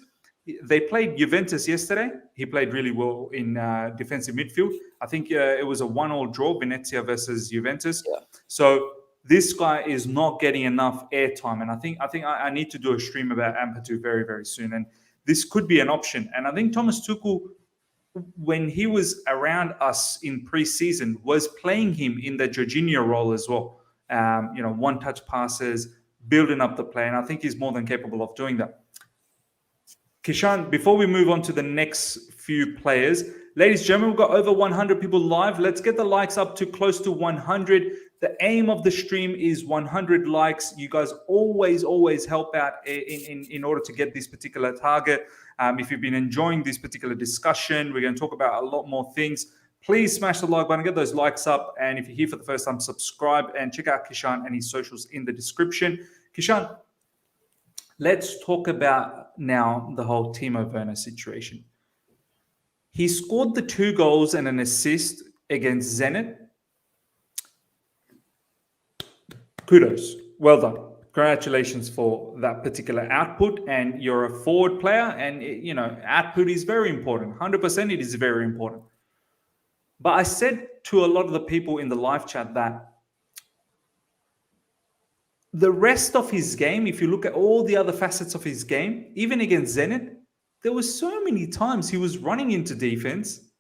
They played Juventus yesterday. He played really well in defensive midfield. I think it was a 1-1 draw, Venezia versus Juventus. Yeah. So this guy is not getting enough airtime, and I think I need to do a stream about Ampadu very, very soon. And this could be an option. And I think Thomas Tuchel, when he was around us in pre-season, was playing him in the Jorginho role as well. One-touch passes, building up the play, and I think he's more than capable of doing that. Kishan, before we move on to the next few players, ladies and gentlemen, we've got over 100 people live. Let's get the likes up to close to 100. The aim of the stream is 100 likes. You guys always help out in order to get this particular target. If you've been enjoying this particular discussion, we're going to talk about a lot more things. Please smash the like button, get those likes up. And if you're here for the first time, subscribe and check out Kishan and his socials in the description. Kishan, let's talk about now the whole Timo Werner situation. He scored the 2 goals and an assist against Zenit. Kudos. Well done. Congratulations for that particular output. And you're a forward player, and output is very important. 100% it is very important. But I said to a lot of the people in the live chat that The rest of his game, if you look at all the other facets of his game, even against Zenit, there were so many times he was running into defense.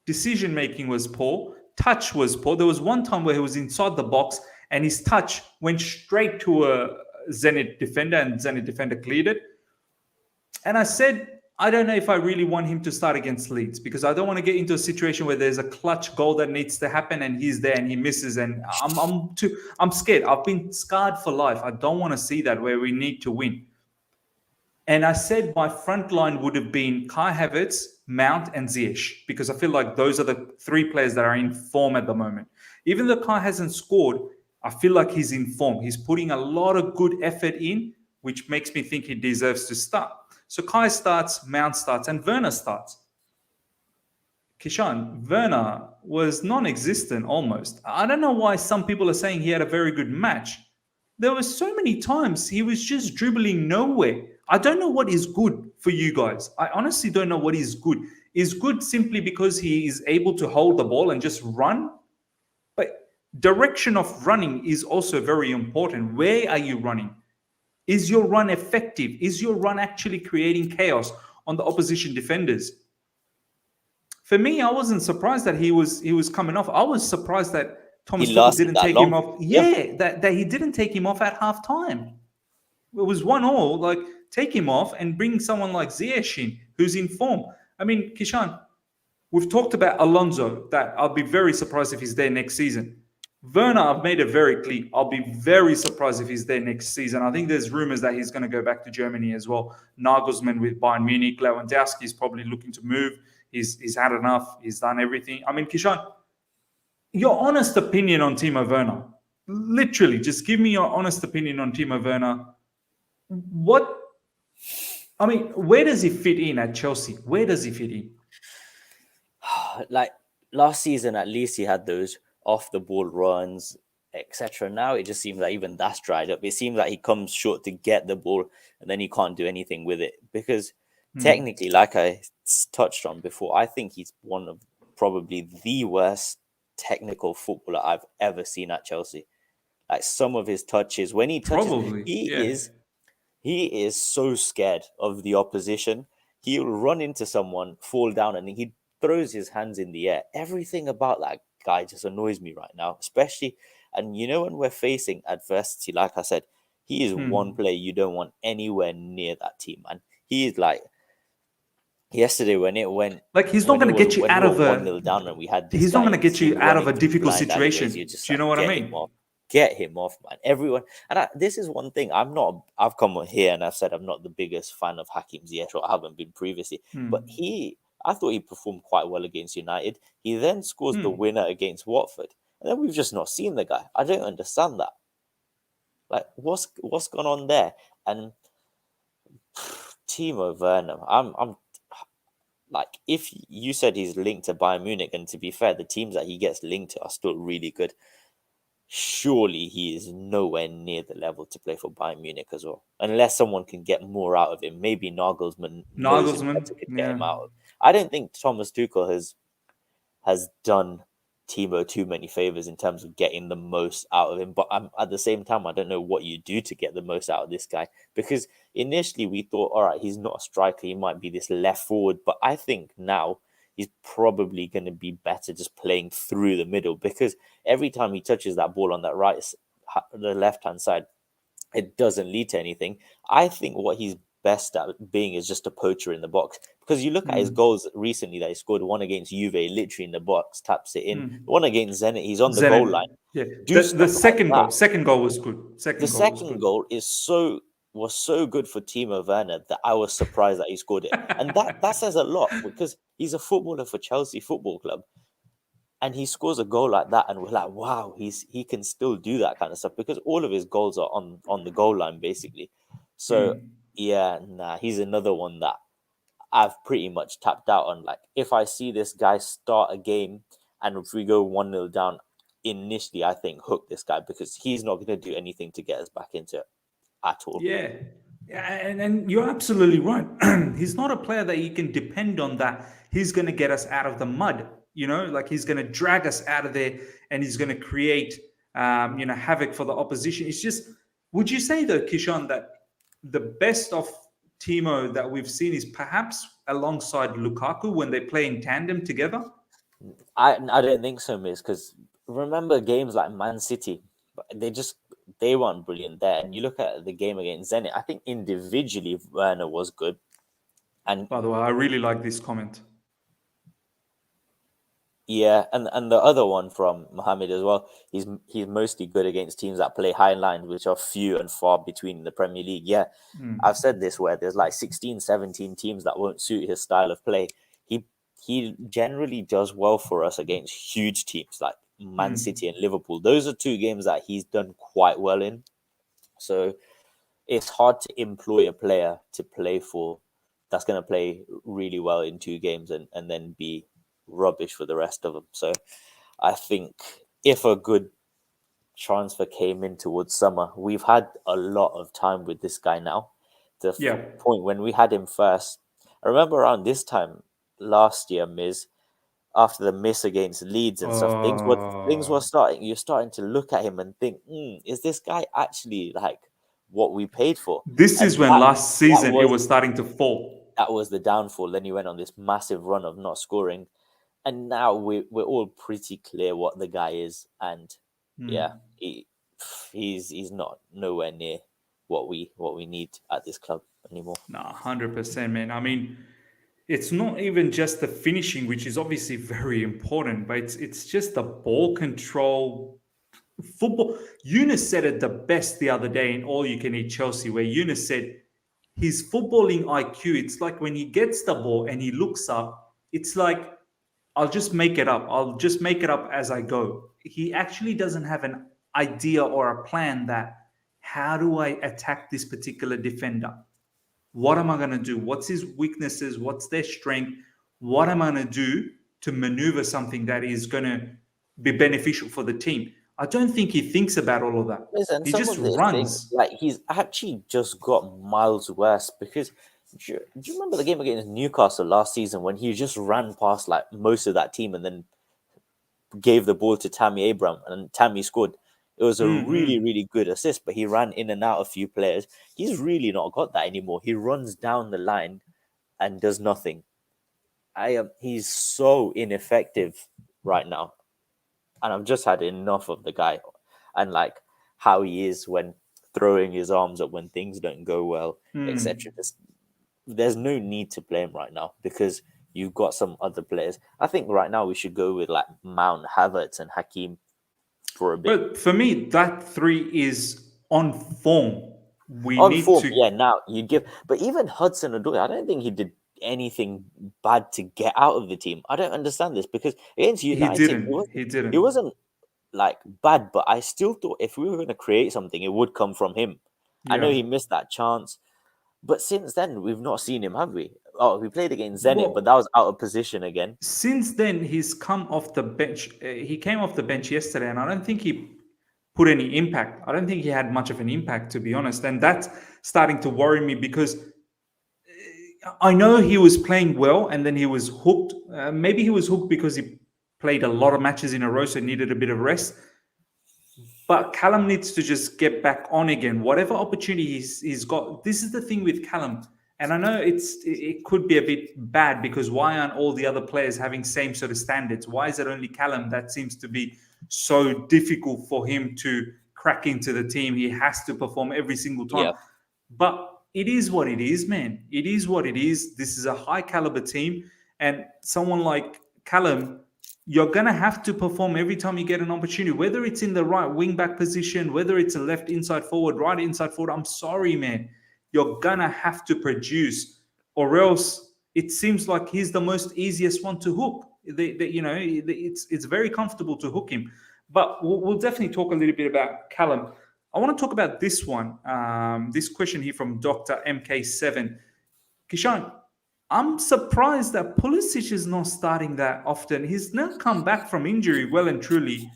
Decision making was poor. Touch was poor. There was one time where he was inside the box and his touch went straight to a Zenit defender and Zenit defender cleared it. And I said, I don't know if I really want him to start against Leeds because I don't want to get into a situation where there's a clutch goal that needs to happen and he's there and he misses. And I'm scared. I've been scarred for life. I don't want to see that where we need to win. And I said my front line would have been Kai Havertz, Mount, and Ziyech because I feel like those are the three players that are in form at the moment. Even though Kai hasn't scored, I feel like he's in form. He's putting a lot of good effort in, which makes me think he deserves to start. So Kai starts, Mount starts, and Werner starts. Kishan, Werner was non-existent almost. I don't know why some people are saying he had a very good match. There were so many times he was just dribbling nowhere. I don't know what is good for you guys. I honestly don't know what is good. Is good simply because he is able to hold the ball and just run? But direction of running is also very important. Where are you running? Is your run effective? Is your run actually creating chaos on the opposition defenders? For me, I wasn't surprised that he was coming off. I was surprised that Thomas He Tuchel lasted didn't that take him long. off. Yeah. Yeah, that he didn't take him off at halftime. It was 1-1. Like, take him off and bring someone like Ziyech in, who's in form. I mean, Kishan, we've talked about Alonso, that I'll be very surprised if he's there next season. Werner, I've made it very clear. I'll be very surprised if he's there next season. I think there's rumors that he's going to go back to Germany as well. Nagelsmann with Bayern Munich. Lewandowski is probably looking to move. He's had enough. He's done everything. I mean, Kishan, your honest opinion on Timo Werner. Literally, just give me your honest opinion on Timo Werner. What? I mean, where does he fit in at Chelsea? Where does he fit in? Like last season, at least he had those off the ball runs, etc. Now it just seems like even that's dried up. It seems like he comes short to get the ball and then he can't do anything with it because technically, like I touched on before, I think he's one of probably the worst technical footballer I've ever seen at Chelsea. Like some of his touches, when he touches, Probably, yeah. he is so scared of the opposition. He'll run into someone, fall down, and he throws his hands in the air. Everything about that guy just annoys me right now, especially. And you know, when we're facing adversity, like I said, he is one player you don't want anywhere near that team. And he is like yesterday when it went. Like he's not going to get you out of 1-0 down, and we had this. He's not going to get you out of a running through difficult blind situation. alleyways. Do You're just you like, know what I get him mean? off. Get him off, man. Everyone, and this is one thing. I've come here and I've said I'm not the biggest fan of Hakim Ziyech, or I haven't been previously. But I thought he performed quite well against United. He then scores the winner against Watford, and then we've just not seen the guy. I don't understand that. Like, what's gone on there? And Timo Werner, I'm like, if you said he's linked to Bayern Munich, and to be fair, the teams that he gets linked to are still really good. Surely he is nowhere near the level to play for Bayern Munich as well. Unless someone can get more out of him. Maybe Nagelsmann knows him better, could get him out. I don't think Thomas Tuchel has done Timo too many favors in terms of getting the most out of him. But at the same time, I don't know what you do to get the most out of this guy. Because initially we thought, all right, he's not a striker. He might be this left forward. But I think now he's probably going to be better just playing through the middle, because every time he touches that ball on that the left-hand side, it doesn't lead to anything. I think what he's best at being is just a poacher in the box, because you look at his goals recently that he scored, one against Juve, literally in the box, taps it in. One against Zenit, he's on the goal line. Yeah, the second goal was good. The second goal was so good for Timo Werner that I was surprised that he scored it. And that says a lot, because he's a footballer for Chelsea Football Club. And he scores a goal like that, and we're like, wow, he can still do that kind of stuff, because all of his goals are on the goal line, basically. So, he's another one that I've pretty much tapped out on. Like, if I see this guy start a game and if we go 1-0 down, initially, I think hook this guy, because he's not going to do anything to get us back into it at all. Yeah, and you're absolutely right. He's not a player that you can depend on that he's going to get us out of the mud. You know, like he's going to drag us out of there and he's going to create, havoc for the opposition. It's just Would you say though, Kishan, that the best of Timo that we've seen is perhaps alongside Lukaku when they play in tandem together? I don't think so, Miz, because remember games like Man City, they weren't brilliant there. And you look at the game against Zenit, I think individually Werner was good. And By the way, I really like this comment. yeah, and the other one from Mohamed as well. He's mostly good against teams that play high lines, which are few and far between in the Premier League. Yeah, I've said this where there's like 16, 17 teams that won't suit his style of play. He he generally does well for us against huge teams like Man City and Liverpool. Those are two games that he's done quite well in. So it's hard to employ a player to play for that's going to play really well in two games and then be rubbish for the rest of them. So I think if a good transfer came in towards summer, we've had a lot of time with this guy now. The Yeah. point when we had him first, I remember around this time last year, Miz, after the miss against Leeds and stuff, things were starting. You're starting to look at him and think, is this guy actually like what we paid for? This And is when last that season it was was starting to fall. that was the downfall. Then he went on this massive run of not scoring, and now we're all pretty clear what the guy is. And yeah, he's not nowhere near what we need at this club anymore. Nah, 100%, man. I mean, it's not even just the finishing, which is obviously very important, but it's just the ball control. Football. Eunice said it the best the other day in All You Can Eat Chelsea, where Eunice said his footballing IQ, it's like when he gets the ball and he looks up, it's like, I'll just make it up. I'll just make it up as I go. He actually doesn't have an idea or a plan that how do I attack this particular defender? What am I going to do? What's his weaknesses? What's their strength? What am I going to do to maneuver something that is going to be beneficial for the team? I don't think he thinks about all of that. Listen, He some just of these things, runs. like he's actually just got miles worse because do you remember the game against Newcastle last season when he just ran past like most of that team and then gave the ball to Tammy Abraham and Tammy scored? It was a really, really good assist, but he ran in and out a few players. He's really not got that anymore. He runs down the line and does nothing. He's so ineffective right now, and I've just had enough of the guy and like how he is when throwing his arms up when things don't go well, etc. There's no need to play him right now because you've got some other players. I think right now we should go with like Mount, Havertz, and Hakim for a bit. But for me, that three is on form. We On need form, to. yeah. Now you give, but even Hudson Odoi, I don't think he did anything bad to get out of the team. I don't understand this because against He United, didn't. He it didn't. wasn't like bad, but I still thought if we were going to create something, it would come from him. I know Yeah. he missed that chance, but since then we've not seen him, have we? Oh, we played against Zenit, but Well, that was out of position again. since then, he's come off the bench. He came off the bench yesterday, and I don't think he put any impact. I don't think he had much of an impact, to be honest. And that's starting to worry me because I know he was playing well and then he was hooked. Maybe he was hooked because he played a lot of matches in a row, so needed a bit of rest. But Callum needs to just get back on again. Whatever opportunity he's got. This is the thing with Callum. And I know it could be a bit bad because why aren't all the other players having same sort of standards? Why is it only Callum that seems to be so difficult for him to crack into the team? He has to perform every single Yeah, time. But it is what it is, man. It is what it is. This is a high caliber team. And someone like Callum, you're going to have to perform every time you get an opportunity, whether it's in the right wing back position, whether it's a left inside forward, right inside forward. I'm sorry, man. You're going to have to produce, or else it seems like he's the most easiest one to hook. It's very comfortable to hook him. But we'll definitely talk a little bit about Callum. I want to talk about this one. This question here from Dr. MK7. Kishan, I'm surprised that Pulisic is not starting that often. He's now come back from injury well and truly.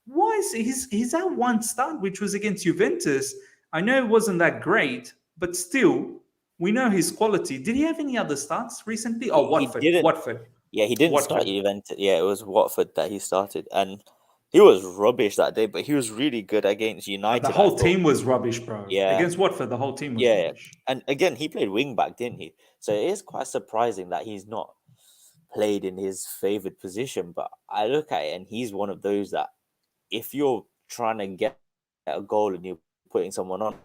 Why is he's had one start, which was against Juventus? I know it wasn't that great, but still, we know his quality. Did he have any other starts recently? Oh, he Watford. didn't. Watford. Yeah, he didn't start Watford. Juventus. Yeah, it was Watford that he started, and He was rubbish that day, but he was really good against United. The whole team was rubbish, bro. Yeah. Against Watford, the whole team was Yeah, rubbish. and again, he played wing back, didn't he? So it is quite surprising that he's not played in his favored position. But I look at it, and he's one of those that if you're trying to get a goal and you're putting someone on,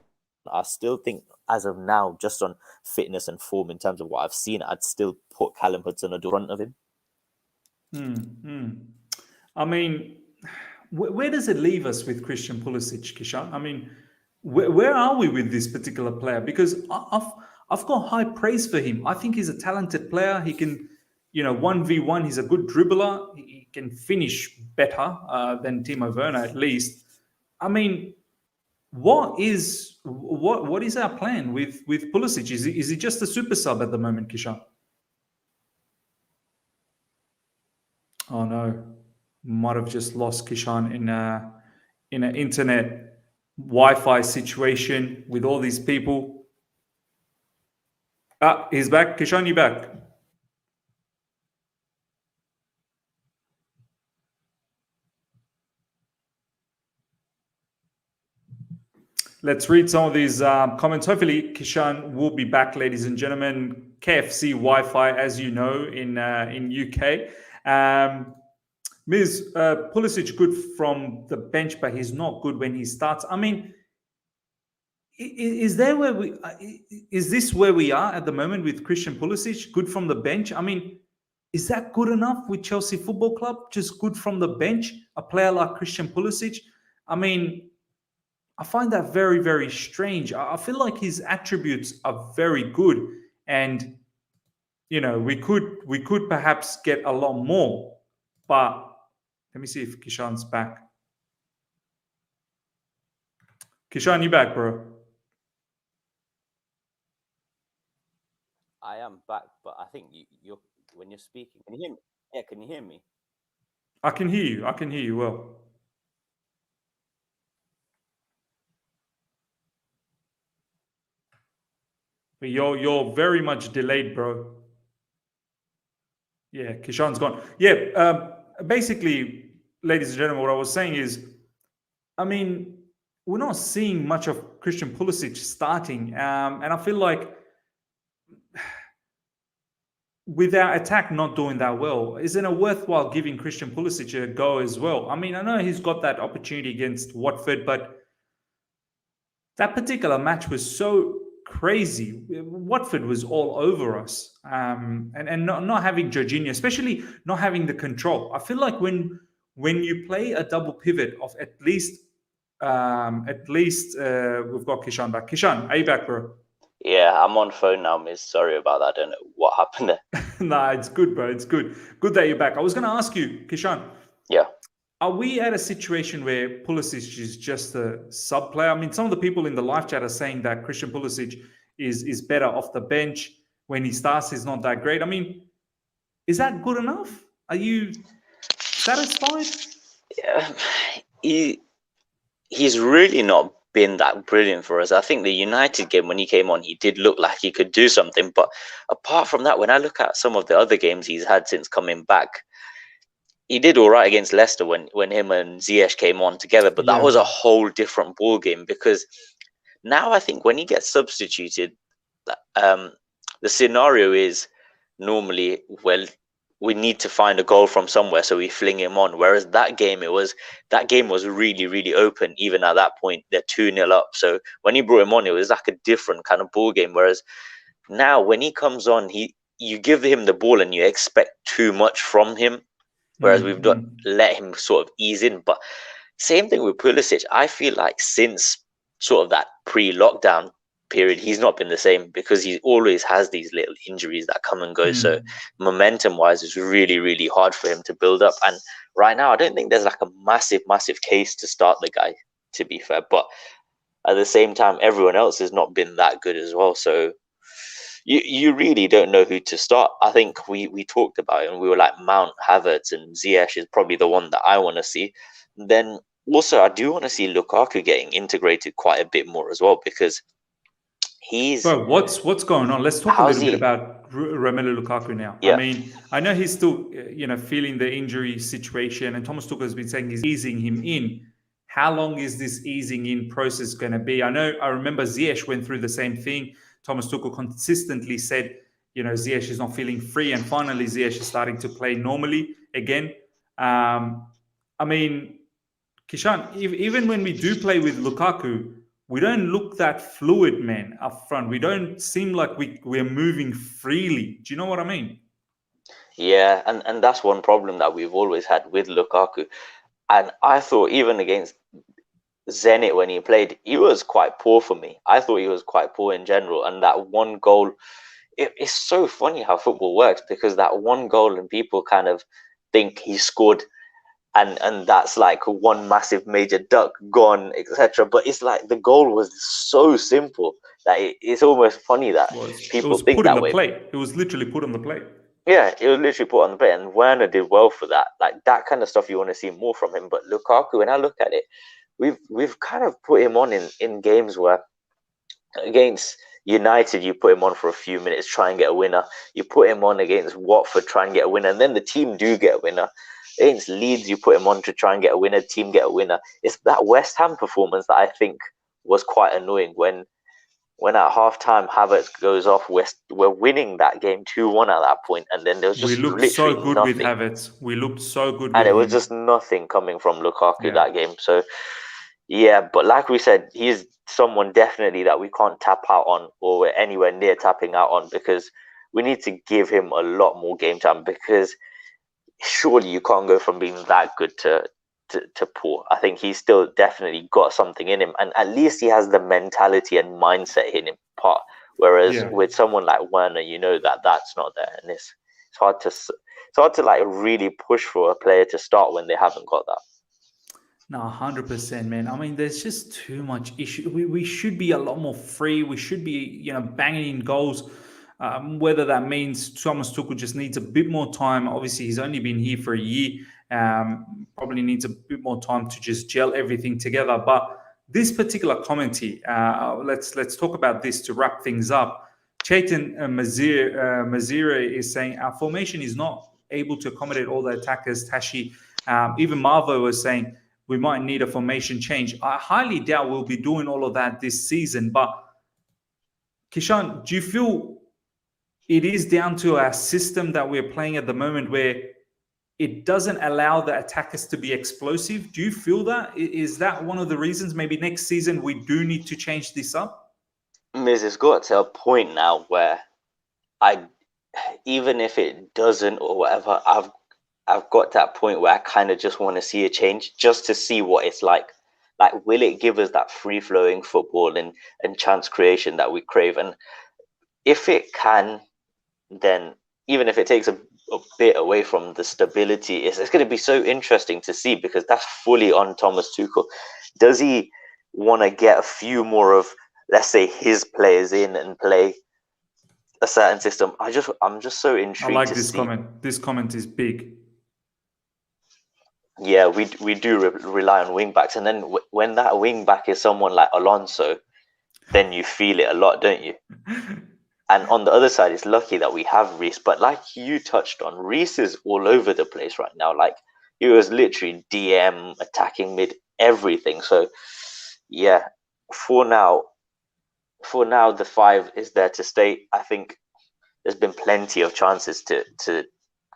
I still think as of now, just on fitness and form in terms of what I've seen, I'd still put Callum Hudson-Odoi in front of him. I mean, where does it leave us with Christian Pulisic, Kishan? I mean, where are we with this particular player? Because I've got high praise for him. I think he's a talented player. He can, 1v1, he's a good dribbler. He can finish better than Timo Werner, at least. I mean, what is our plan with Pulisic? Is he just a super sub at the moment, Kishan? Oh no, might have just lost Kishan in an internet Wi-Fi situation with all these people. Ah, he's back. Kishan, you back? Let's read some of these comments. Hopefully, Kishan will be back, ladies and gentlemen. KFC Wi-Fi, as you know, in UK. Ms. Pulisic good from the bench, but he's not good when he starts. I mean, is this where we are at the moment with Christian Pulisic? Good from the bench. I mean, is that good enough with Chelsea Football Club? Just good from the bench, a player like Christian Pulisic. I mean, I find that very, very strange. I feel like his attributes are very good, and we could perhaps get a lot more. But let me see if Kishan's back. Kishan, you back, bro? I am back, but I think you're when you're speaking. Can you hear me? Yeah, can you hear me? I can hear you. I can hear you well. But you're very much delayed, bro. Yeah, Kishan's gone. Yeah, basically, ladies and gentlemen, what I was saying is, I mean, we're not seeing much of Christian Pulisic starting, and I feel like with our attack not doing that well, isn't it worthwhile giving Christian Pulisic a go as well? I mean, I know he's got that opportunity against Watford, but that particular match was so crazy. Watford was all over us, and not having Jorginho, especially not having the control. I feel like when you play a double pivot of at least we've got Kishan back. Kishan, are you back, bro? Yeah, I'm on phone now, Miss. Sorry about that. I don't know what happened there. Nah, it's good, bro. It's good. Good that you're back. I was going to ask you, Kishan. Yeah. Are we at a situation where Pulisic is just a sub player? I mean, some of the people in the live chat are saying that Christian Pulisic is better off the bench. When he starts, he's not that great. I mean, is that good enough? Are you satisfied? Yeah, he's really not been that brilliant for us. I think the United game, when he came on, he did look like he could do something. But apart from that, when I look at some of the other games he's had since coming back, he did all right against Leicester when him and Ziyech came on together. But that was a whole different ball game, because now I think when he gets substituted, the scenario is normally, well, we need to find a goal from somewhere, so we fling him on. Whereas that game was really, really open. Even at that point, they're 2-0 up. So when he brought him on, it was like a different kind of ball game. Whereas now, when he comes on, you give him the ball and you expect too much from him. Whereas we've not let him sort of ease in. But same thing with Pulisic. I feel like since sort of that pre-lockdown period, he's not been the same, because he always has these little injuries that come and go. So momentum wise, it's really, really hard for him to build up. And right now, I don't think there's like a massive case to start the guy, to be fair. But at the same time, everyone else has not been that good as well. So you really don't know who to start. I think we talked about it and we were like, Mount, Havertz and Ziyech is probably the one that I want to see. Then also, I do want to see Lukaku getting integrated quite a bit more as well, because he's... Bro, what's going on? Let's talk a little bit about Romelu Lukaku now. Yeah. I mean, I know he's still, feeling the injury situation, and Thomas Tuchel has been saying he's easing him in. How long is this easing in process going to be? I remember Ziyech went through the same thing. Thomas Tuchel consistently said, Ziyech is not feeling free, and finally Ziyech is starting to play normally again. I mean, Kishan, even when we do play with Lukaku, we don't look that fluid, man, up front. We don't seem like we're moving freely. Do you know what I mean? Yeah, and that's one problem that we've always had with Lukaku. And I thought even against Zenit when he played, he was quite poor for me. I thought he was quite poor in general. And that one goal, it's so funny how football works, because that one goal and people kind of think he scored, and that's like one massive major duck gone, etc. But it's like the goal was so simple that it's almost funny that It people was think put on that the way. plate. It was literally put on the plate. Yeah, it was literally put on the plate, and Werner did well for that. Like that kind of stuff you want to see more from him. But Lukaku, when I look at it, we've kind of put him on in games where against United you put him on for a few minutes, try and get a winner. You put him on against Watford, try and get a winner, and then the team do get a winner. Against Leeds, you put him on to try and get a winner, team get a winner. It's that West Ham performance that I think was quite annoying when at halftime Havertz goes off. We're winning that game 2-1 at that point, and then there was We just looked so literally good with nothing. Havertz. We looked so good And with it was him. just nothing coming from Lukaku Yeah. that game. So yeah, but like we said, he's someone definitely that we can't tap out on, or we're anywhere near tapping out on, because we need to give him a lot more game time, because surely you can't go from being that good to poor. I think he's still definitely got something in him, and at least he has the mentality and mindset in him part. Whereas Yeah. with someone like Werner, that's not there, and it's hard to like really push for a player to start when they haven't got that. No, 100%, man. I mean, there's just too much issue. We should be a lot more free. We should be, banging in goals. Whether that means Thomas Tuchel just needs a bit more time. Obviously, he's only been here for a year. Probably needs a bit more time to just gel everything together. But this particular commentary, let's talk about this to wrap things up. Chaitan Mazire is saying our formation is not able to accommodate all the attackers. Tashi, even Marvo was saying we might need a formation change. I highly doubt we'll be doing all of that this season. But Kishan, do you feel it is down to our system that we're playing at the moment, where it doesn't allow the attackers to be explosive? Do you feel that? Is that one of the reasons maybe next season we do need to change this up? Miz, it's got to a point now where even if it doesn't or whatever, I've got to that point where I kind of just want to see a change, just to see what it's like. Like, will it give us that free flowing football and chance creation that we crave? And if it can, then even if it takes a bit away from the stability, it's going to be so interesting to see, because that's fully on Thomas Tuchel. Does he want to get a few more of, let's say, his players in and play a certain system? I'm just so intrigued. I like this comment. This comment is big. Yeah, we do rely on wing backs, and then when that wing back is someone like Alonso, then you feel it a lot, don't you? And on the other side, it's lucky that we have Reece. But like you touched on, Reece is all over the place right now. Like, he was literally DM, attacking mid, everything. So yeah, for now, the 5 is there to stay. I think there's been plenty of chances to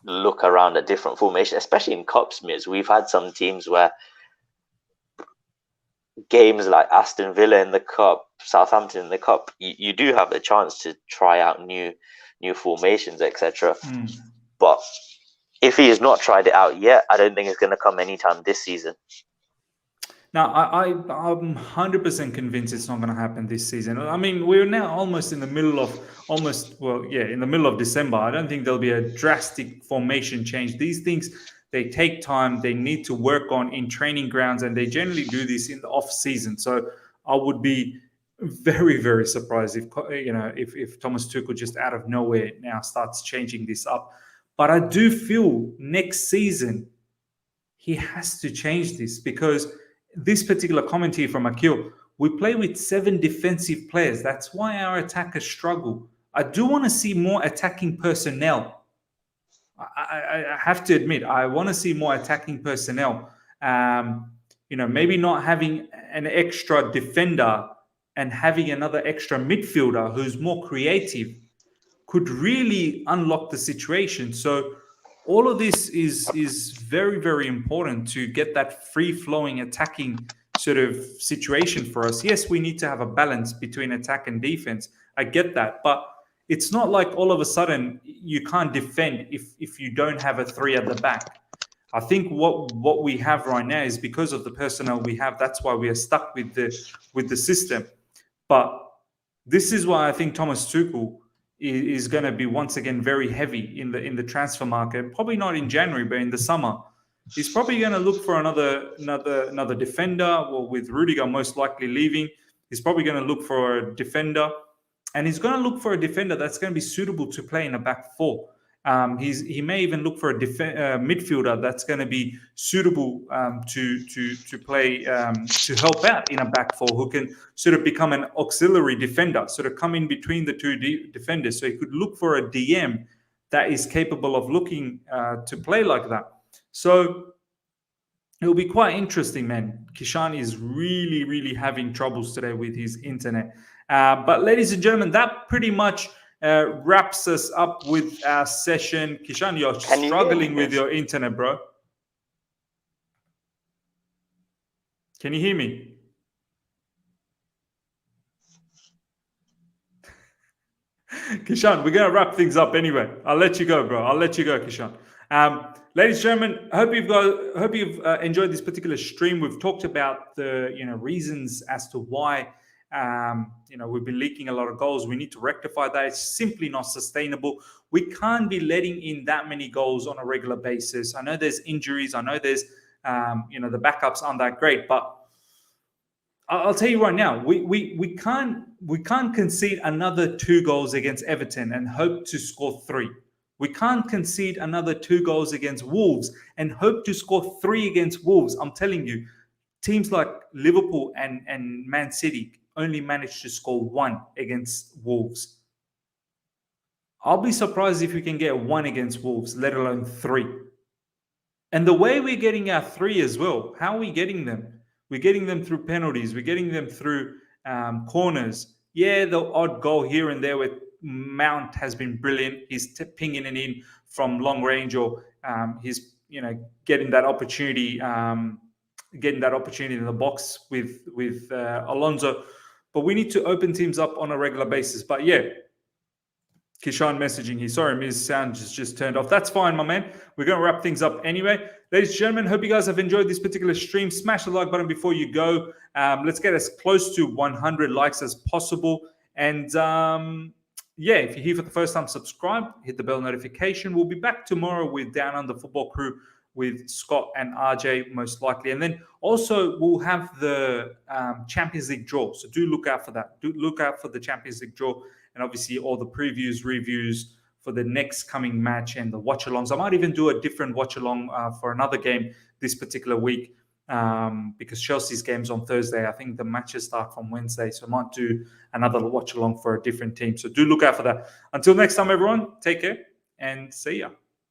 look around a different formation, especially in cups. Miz, we've had some teams where games like Aston Villa in the cup, Southampton in the cup, you do have the chance to try out new formations, etc. But if he has not tried it out yet, I don't think it's going to come anytime this season. Now, I'm 100% convinced it's not going to happen this season. I mean, we're now almost in the middle of in the middle of December. I don't think there'll be a drastic formation change. These things, they take time. They need to work on in training grounds, and they generally do this in the off season. So I would be very, very surprised if Thomas Tuchel just out of nowhere now starts changing this up. But I do feel next season he has to change this, because this particular comment here from Akil, we play with 7 defensive players. That's why our attackers struggle. I do want to see more attacking personnel. I have to admit, I want to see more attacking personnel. Maybe not having an extra defender and having another extra midfielder who's more creative could really unlock the situation. So all of this is very, very important to get that free-flowing attacking sort of situation for us. Yes, we need to have a balance between attack and defense. I get that, but it's not like all of a sudden you can't defend if you don't have a three at the back. I think what we have right now is because of the personnel we have. That's why we are stuck with the system. But this is why I think Thomas Tuchel is going to be once again very heavy in the transfer market. Probably not in January, but in the summer. He's probably going to look for another defender. Well, with Rudiger most likely leaving, he's probably going to look for a defender, and he's going to look for a defender that's going to be suitable to play in a back four. He may even look for a midfielder that's going to be suitable to play to help out in a back four, who can sort of become an auxiliary defender, sort of come in between the two defenders. So he could look for a DM that is capable of looking to play like that. So it'll be quite interesting, man. Kishan is really, really having troubles today with his internet. But ladies and gentlemen, that pretty much wraps us up with our session. Kishan, you're struggling with your internet, bro. Can you hear me? Kishan, we're going to wrap things up anyway. I'll let you go, bro. I'll let you go, Kishan. Ladies and gentlemen, hope you've enjoyed this particular stream. We've talked about the reasons as to why we've been leaking a lot of goals. We need to rectify that. It's simply not sustainable. We can't be letting in that many goals on a regular basis. I know there's injuries. I know there's the backups aren't that great, but I'll tell you right now, we can't concede another 2 goals against Everton and hope to score 3. We can't concede another 2 goals against Wolves and hope to score 3 against Wolves. I'm telling you, teams like Liverpool and Man City only managed to score 1 against Wolves. I'll be surprised if we can get 1 against Wolves, let alone 3. And the way we're getting our 3 as well, how are we getting them? We're getting them through penalties. We're getting them through corners. Yeah, the odd goal here and there where Mount has been brilliant. He's pinging it in from long range, or he's getting that opportunity, in the box with Alonso. But we need to open teams up on a regular basis. But yeah, Kishan messaging here. Sorry, his sound just turned off. That's fine, my man. We're going to wrap things up anyway. Ladies and gentlemen, hope you guys have enjoyed this particular stream. Smash the like button before you go. Let's get as close to 100 likes as possible. And yeah, if you're here for the first time, subscribe, hit the bell notification. We'll be back tomorrow with Down Under Football Crew with Scott and RJ, most likely. And then also we'll have the Champions League draw. So do look out for that. Do look out for the Champions League draw. And obviously all the previews, reviews for the next coming match and the watch-alongs. I might even do a different watch-along for another game this particular week because Chelsea's game's on Thursday. I think the matches start from Wednesday, so I might do another watch-along for a different team. So do look out for that. Until next time, everyone, take care and see ya.